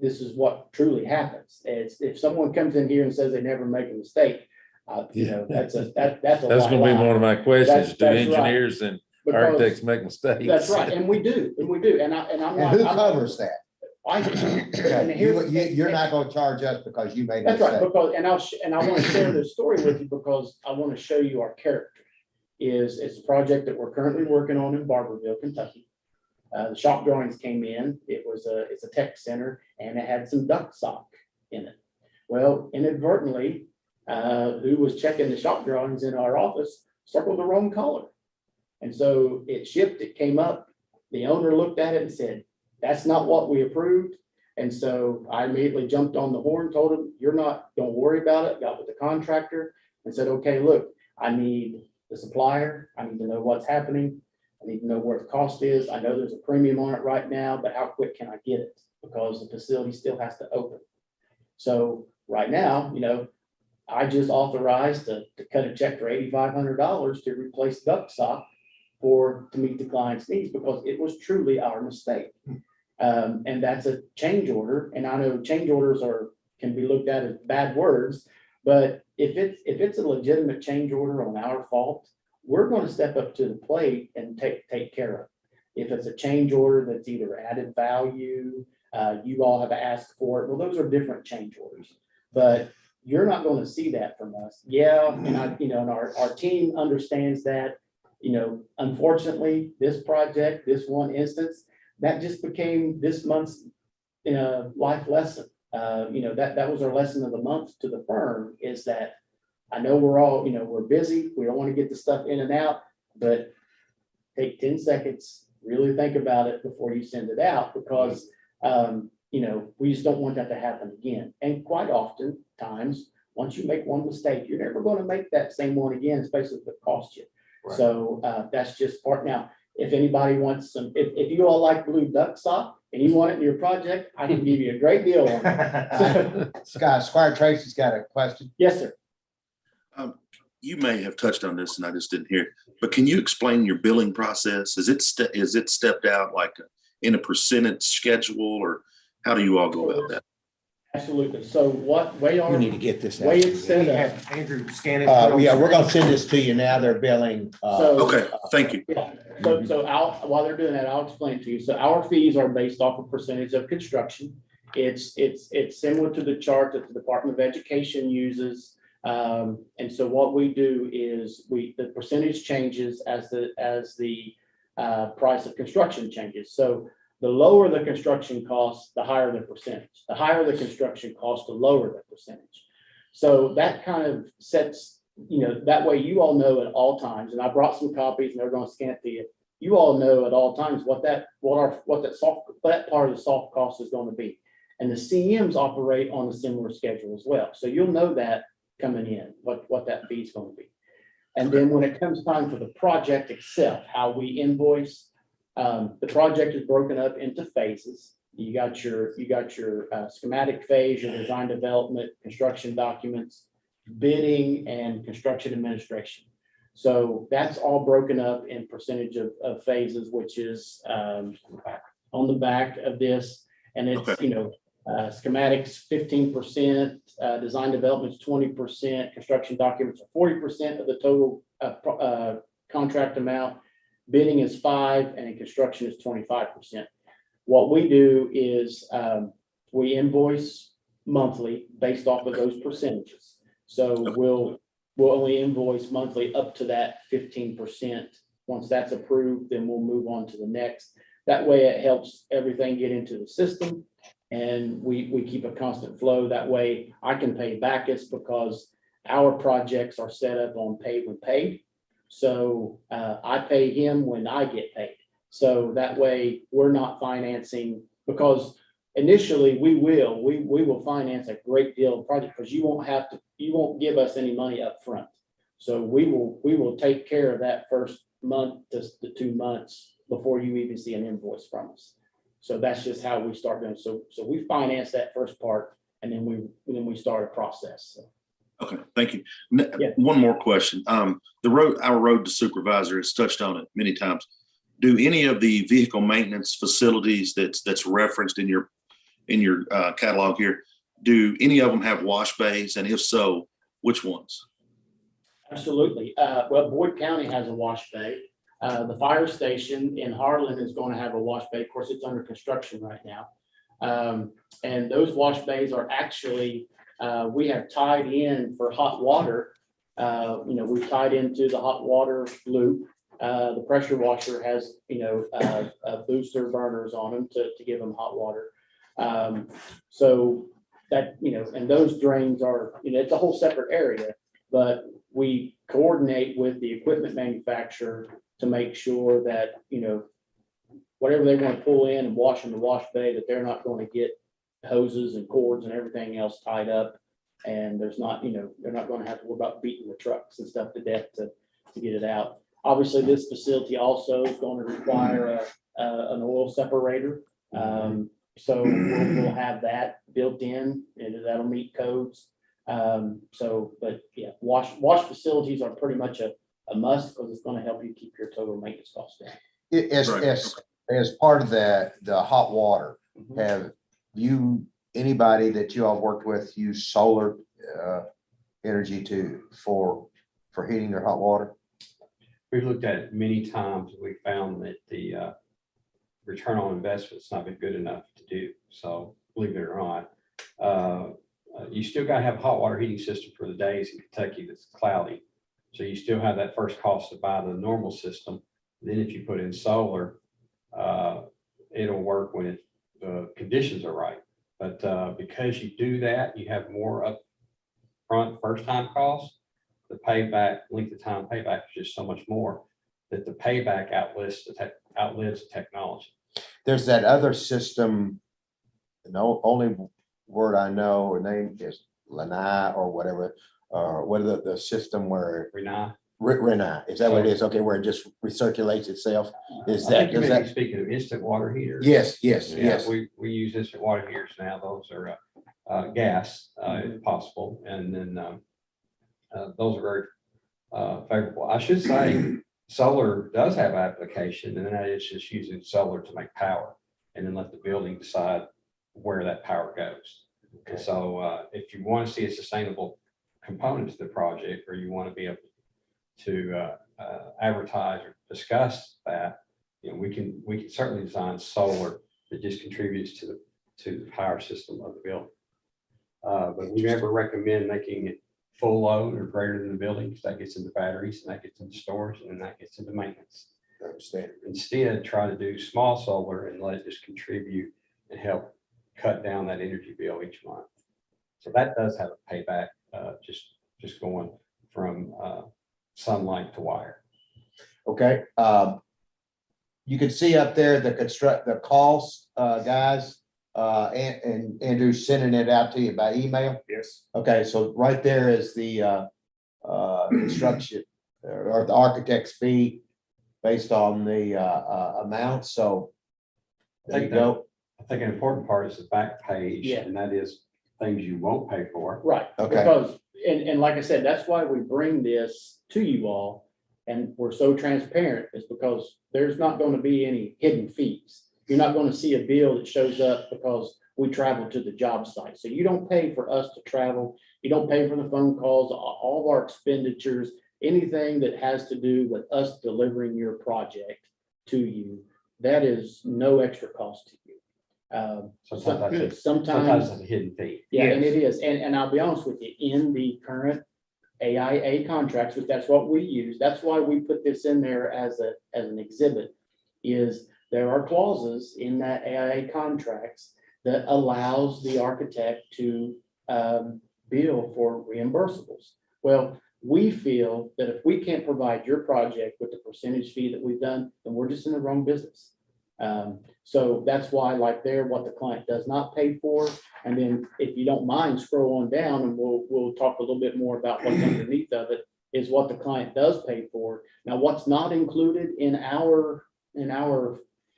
this is what truly happens. It's if someone comes in here and says they never make a mistake, that's a That's gonna be one of my questions. Do That's right. engineers and Because- architects make mistakes? That's right, and we do, and I'm and not. who I'm- covers that? I, and here's. You're not gonna charge us because you made a That's right, mistake. because, and I want to share this story with you because I want to show you our character. It's a project that we're currently working on in Barberville, Kentucky. The shop drawings came in, it's a tech center, and it had some duct sock in it. Well, inadvertently, who was checking the shop drawings in our office circled the wrong color. And so it shipped, it came up, the owner looked at it and said, that's not what we approved. And so I immediately jumped on the horn, told him, don't worry about it, got with the contractor and said, okay, look, I need the supplier. I need to know what's happening. I need to know what the cost is. I know there's a premium on it right now, but how quick can I get it? Because the facility still has to open. So right now, I just authorized to cut a check for $8,500 to replace duct sock to meet the client's needs, because it was truly our mistake. And that's a change order. And I know change orders can be looked at as bad words, but if it's a legitimate change order on our fault, we're going to step up to the plate and take care of it. If it's a change order that's either added value, you all have asked for it. Well, those are different change orders, but you're not going to see that from us. Yeah. And and our team understands that, unfortunately, this project, this one instance, that just became this month's life lesson. That was our lesson of the month to the firm, is that I know we're all, we're busy. We don't want to get the stuff in and out, but take 10 seconds, really think about it before you send it out, because, we just don't want that to happen again. And quite often times, once you make one mistake, you're never going to make that same one again, especially if it costs you. Right. So that's just part. Now, if anybody wants if you all like blue duck sock and you want it in your project, I can give you a great deal on it. Scott, Squire Tracy's got a question. Yes, sir. You may have touched on this and I just didn't hear it, but can you explain your billing process? Is it stepped out like in a percentage schedule, or how do you all go about that? Absolutely. So way You need to get this out. way it's set We up. have Andrew scan it. Yeah, we're gonna send this to you now. They're billing. Okay, thank you. Yeah, so while they're doing that, I'll explain to you. So our fees are based off of percentage of construction. It's similar to the chart that the Department of Education uses. And so what we do is the percentage changes as the price of construction changes. So the lower the construction cost, the higher the percentage. The higher the construction cost, the lower the percentage. So that kind of sets, that way you all know at all times, and I brought some copies and they're going to scan it to you. You all know at all times what that part of the soft cost is going to be. And the CMs operate on a similar schedule as well. So you'll know that coming in, what that fee is going to be. And then when it comes time for the project itself, how we invoice, the project is broken up into phases. You got your schematic phase, your design development, construction documents, bidding, and construction administration. So that's all broken up in percentage of phases, which is on the back of this. And it's, schematics 15%, design development is 20%, construction documents are 40% of the total contract amount. Bidding is 5%, and in construction is 25%. What we do is we invoice monthly based off of those percentages. So we'll only invoice monthly up to that 15%. Once that's approved, then we'll move on to the next. That way it helps everything get into the system, and we keep a constant flow. That way I can pay Backus, because our projects are set up on pay when paid. So I pay him when I get paid. So that way we're not financing, because initially we will finance a great deal of project, because you won't give us any money up front. So we will take care of that first month to the 2 months before you even see an invoice from us. So that's just how we start doing. So we finance that first part, and then we start a process. So. Okay, thank you. Yeah. One more question. Our road to supervisor has touched on it many times. Do any of the vehicle maintenance facilities that's referenced in your catalog here, do any of them have wash bays? And if so, which ones? Absolutely. Well, Boyd County has a wash bay. The fire station in Harlan is going to have a wash bay. Of course, it's under construction right now. And those wash bays are actually, we have tied in for hot water. We've tied into the hot water loop. The pressure washer has, booster burners on them to give them hot water. So that, and those drains are, it's a whole separate area, but we coordinate with the equipment manufacturer to make sure that, whatever they want to pull in and wash in the wash bay, that they're not going to get hoses and cords and everything else tied up. And there's not, they're not going to have to worry about beating the trucks and stuff to death to get it out. Obviously, this facility also is going to require an oil separator. So we'll have that built in, and that'll meet codes. But yeah, wash facilities are pretty much a must, because it's going to help you keep your total maintenance costs down. As part of the hot water, have anybody that you all worked with use solar energy for heating their hot water? We've looked at it many times. We found that the return on investment's not been good enough to do. So believe it or not, you still got to have a hot water heating system for the days in Kentucky that's cloudy. So you still have that first cost to buy the normal system. Then if you put in solar, it'll work when the conditions are right. But because you do that, you have more upfront first time costs. The payback, length of time payback is just so much more that the payback outlives the technology. There's that other system, the only word I know or name is Lanai or whatever, or what are the system where Renai, is that what it is? Okay, where it just recirculates itself? Speaking of instant water heaters. Yes. We use instant water heaters now. Those are gas, if possible. And then those are very favorable. I should say solar does have application, and that is just using solar to make power and then let the building decide where that power goes. Okay. And so if you want to see a sustainable component to the project, or you want to be able to advertise or discuss that, we can certainly design solar that just contributes to the power system of the building. But we never recommend making it full load or greater than the building, because that gets into batteries, and that gets into storage, and then that gets into maintenance. I understand. Instead, try to do small solar and let it just contribute and help cut down that energy bill each month. So that does have a payback, just going from sunlight to wire. Okay. You can see up there the cost, guys, and Andrew's sending it out to you by email. Yes. Okay, so right there is the construction or the architect's fee based on the amount. So there you go. I think an important part is the back page, Yeah. and that is things you won't pay for. Right. Okay. Because, and like I said, that's why we bring this to you all, and we're so transparent, is because there's not going to be any hidden fees. You're not going to see a bill that shows up because we travel to the job site. So you don't pay for us to travel. You don't pay for the phone calls, all of our expenditures, anything that has to do with us delivering your project to you. That is no extra cost to you. Sometimes it's a hidden fee. Yeah, and it is. And I'll be honest with you, in the current AIA contracts, which that's what we use, that's why we put this in there as an exhibit, is there are clauses in that AIA contracts that allows the architect to bill for reimbursables. Well, we feel that if we can't provide your project with the percentage fee that we've done, then we're just in the wrong business. So that's why, like there, what the client does not pay for. And then if you don't mind, scroll on down and we'll talk a little bit more about what's underneath of it, is what the client does pay for. Now, what's not included in our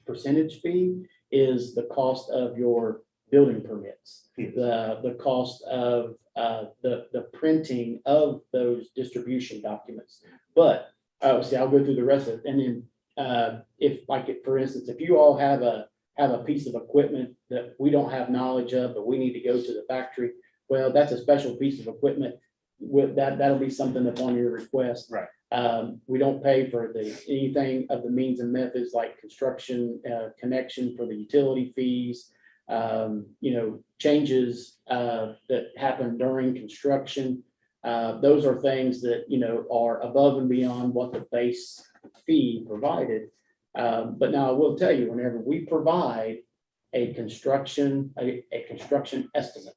percentage fee is the cost of your building permits, the cost of the printing of those distribution documents. But see, I'll go through the rest of it. And then for instance, if you all have a piece of equipment that we don't have knowledge of, but we need to go to the factory, well, that's a special piece of equipment. With that'll be something that's on your request. Right. We don't pay for anything of the means and methods like construction connection for the utility fees, changes that happen during construction. Those are things that, are above and beyond what the base fee provided. But now I will tell you, whenever we provide a construction estimate,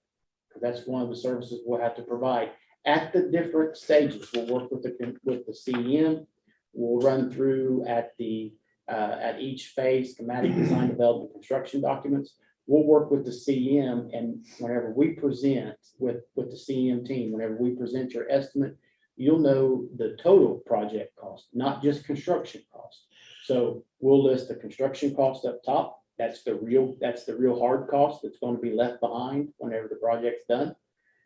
that's one of the services we'll have to provide at the different stages. We'll work with the CEM. We'll run through at the at each phase, schematic design development, construction documents. We'll work with the CM, and whenever we present with the CM team, whenever we present your estimate, you'll know the total project cost, not just construction cost. So we'll list the construction cost up top. That's the real hard cost that's going to be left behind whenever the project's done.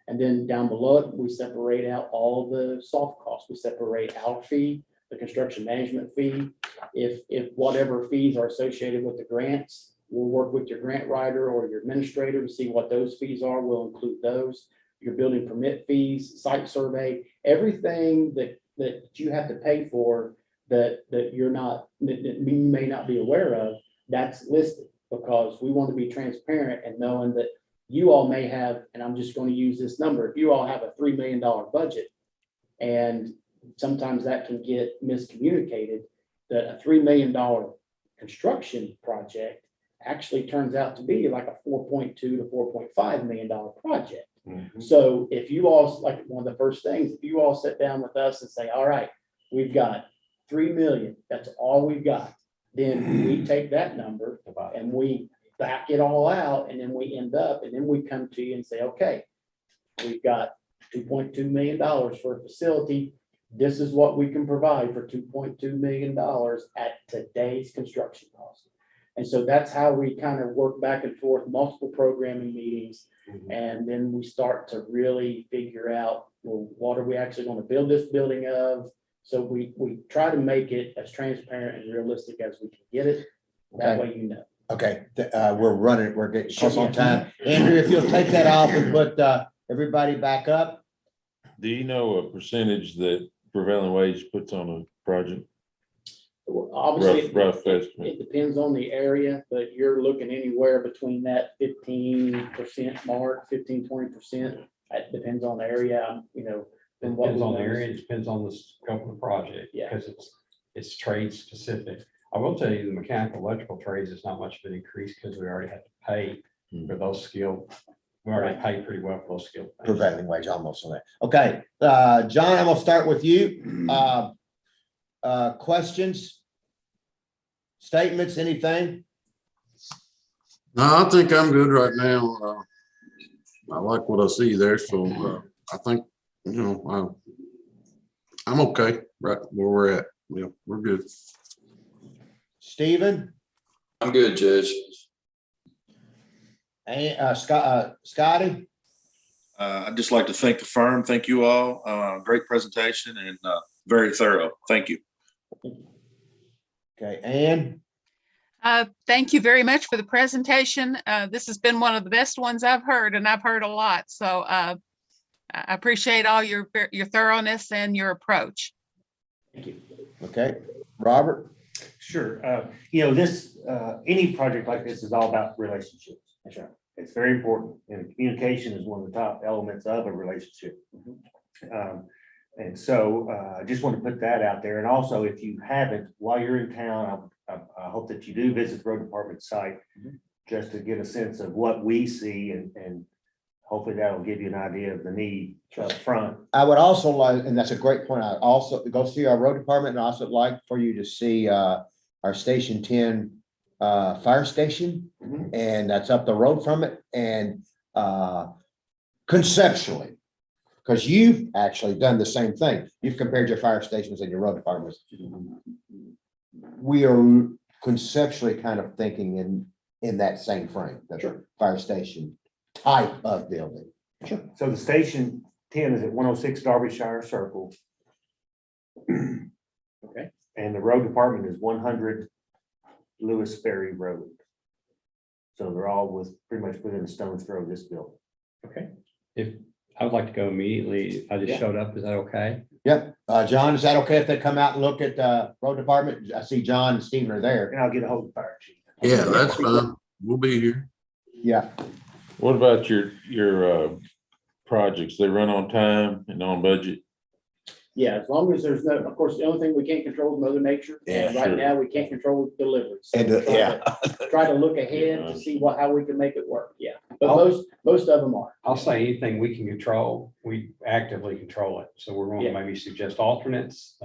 And then down below it, we separate out all the soft costs. We separate our fee, the construction management fee. If whatever fees are associated with the grants, we'll work with your grant writer or your administrator to see what those fees are. We'll include those. Your building permit fees, site survey, everything that you have to pay for that you may not be aware of, that's listed, because we want to be transparent and knowing that you all may have, and I'm just going to use this number, if you all have a $3 million budget, and sometimes that can get miscommunicated, that a $3 million construction project actually turns out to be like a $4.2 to $4.5 million project. Mhm. So if you all, like one of the first things, if you all sit down with us and say, all right, we've got 3 million, that's all we've got, then we take that number and we back it all out, and then we end up, and then we come to you and say, okay, we've got $2.2 million for a facility. This is what we can provide for $2.2 million at today's construction cost. And so that's how we kind of work back and forth, multiple programming meetings. And then we start to really figure out, well, what are we actually going to build this building of? So we try to make it as transparent and realistic as we can get it. That way, you know. Okay, we're getting close on time. Andrew, if you'll take that off and put everybody back up. Do you know a percentage that prevailing wage puts on a project? Well, obviously, Rough it estimate. depends on the area, but you're looking anywhere between that 15% mark, 15-20%. It depends on the area, you know. and what Depends we on the notice. area, it depends on the scope of the project. Yeah. Because it's trade specific. I will tell you, the mechanical electrical trades is not much of an increase because we already had to pay for those skilled. We already paid pretty well for those skilled. things. Prevailing wage almost on that. Okay, John, I'm gonna start with you. Questions? Statements, anything? No, I think I'm good right now. I like what I see there, so I think, you know, I'm okay right where we're at. Yeah, we're good. Stephen? I'm good, Judge. And Scotty? I'd just like to thank the firm. Thank you all. Great presentation and very thorough. Thank you. Okay, Ann? Thank you very much for the presentation. This has been one of the best ones I've heard, and I've heard a lot. So I appreciate all your thoroughness and your approach. Thank you. Okay, Robert? Sure. You know, this, any project like this is all about relationships. That's right. It's very important, and communication is one of the top elements of a relationship. And so I just want to put that out there. And also, if you haven't, while you're in town, I hope that you do visit the road department site just to get a sense of what we see, and hopefully that'll give you an idea of the need up front. I would also like, and that's a great point, I also go see our road department, and also like for you to see our Station 10 fire station, and that's up the road from it, and conceptually, because you've actually done the same thing. You've compared your fire stations and your road departments. We are conceptually kind of thinking in that same frame, the fire station type of building. So the Station 10 is at 106 Derbyshire Circle. Okay. And the road department is 100 Lewis Ferry Road. So they're all pretty much within a stone's throw of this building. Okay. If I would like to go immediately, I just Yeah. showed up. Is that okay? Yep. John, is that okay if they come out and look at the road department? I see John and Stephen are there. And I'll get a hold of the fire chief. Yeah, that's fine. We'll be here. Yeah. What about your projects? They run on time and on budget? Yeah, as long as there's no, of course, the only thing we can't control is Mother Nature. And Yeah, right sure. now, we can't control deliveries. So And, we're trying yeah. to- Try to look ahead to see how we can make it work. Yeah, but I'll- most of them are. I'll say anything we can control, we actively control it. So we're going to Yeah. maybe suggest alternates,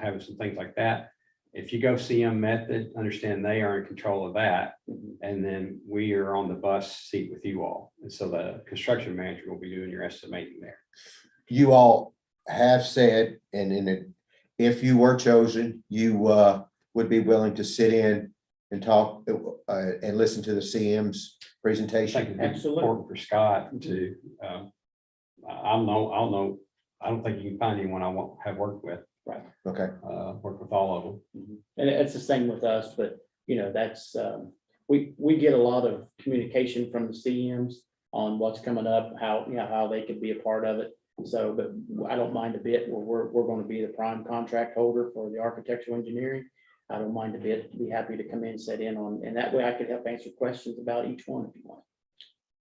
having some things like that. if you go CM method, understand they are in control of that. Mhm. And then we are on the bus seat with you all. And so the construction manager will be doing your estimating there. You all have said, and in it, if you were chosen, you would be willing to sit in and talk and listen to the CM's I think presentation. it'd be Absolutely. important for Scott to, I'll know, I don't think you can find anyone I won't have worked with, Okay, work with all of them. Mhm. And it's the same with us, but that's, we get a lot of communication from the CMs on what's coming up, how they could be a part of it. So, but I don't mind a bit, we're going to be the prime contract holder for the architectural engineering. I don't mind a bit, be happy to come in, sit in on, and that way I could help answer questions about each one if you want.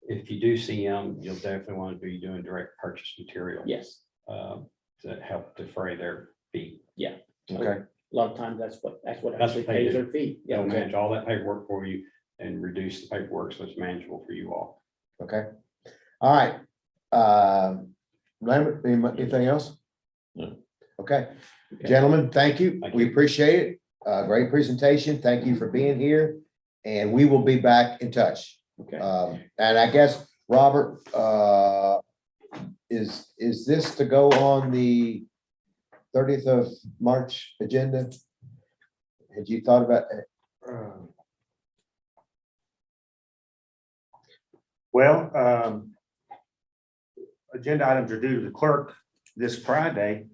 If you do CM, you'll definitely want to be doing direct purchase material. Yes, To help defray their fee. okay, a lot of times that's what That's actually what they pays do. their fee. They'll Yeah, manage all that paperwork for you and reduce the paperwork so it's manageable for you all. okay. All right. Lambert, anything else? No. Okay, gentlemen, thank you. Thank We you. appreciate it. Great presentation. Thank you for being here. And we will be back in touch. Okay. And I guess, Robert, is this to go on the 30th of March agenda? Had you thought about that? Well, agenda items are due to the clerk this Friday.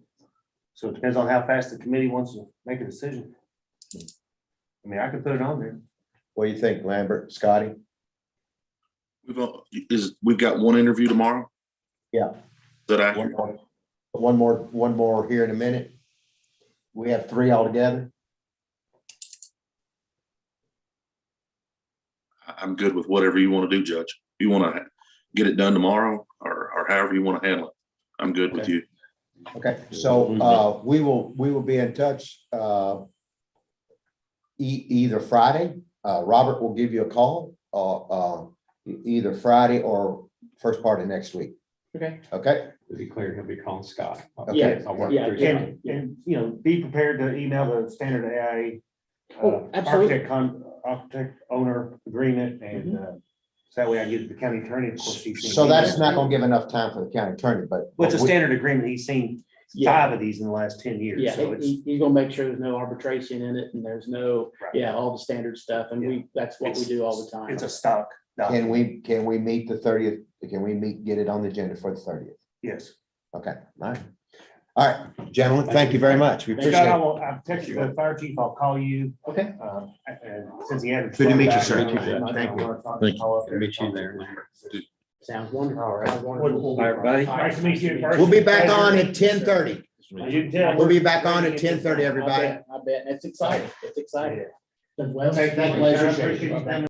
So it depends on how fast the committee wants to make a decision. I mean, I could put it on there. What do you think, Lambert, Scotty? We've got one interview tomorrow? Yeah. That I, One more here in a minute. We have 3 altogether. I'm good with whatever you want to do, Judge. You want to get it done tomorrow or however you want to handle it. I'm good with Okay. you. Okay, so we will be in touch either Friday. Robert will give you a call either Friday or first part of next week. Okay. Okay, To be clear, he'll be calling Scott. Okay. I'll work Yeah, through yeah. Scott. And be prepared to email the standard AI. Oh, absolutely. Architect owner agreement and so that way I get it to the county attorney. Of course, he's seen. so that's not gonna give enough time for the county attorney, but. Well, it's a standard agreement. He's seen Yeah. 5 of these in the last 10 years. Yeah, So it's, he's gonna make sure there's no arbitration in it and there's no, Right. all the standard stuff. And that's what we do all the time. it's a stock. Can document. we meet the 30th? Can we get it on the agenda for the 30th? Yes. Okay, all right. All right, gentlemen, thank you very much. We Thank you. appreciate Scott, it. I'll text you the fire chief. I'll call you. Okay. And since he hasn't. Good to meet you, back, sir. I'm Thank you. gonna Thank you. Thank you. call up Good to meet you there, Lambert. Sounds wonderful. All right. Sounds wonderful. Bye, everybody. Nice to meet you in person. We'll be back on at 10:30. You can tell We'll be we're- back on at 10:30, everybody. I bet. It's exciting. It's exciting. Well, Okay, thank you. pleasure. I appreciate you coming.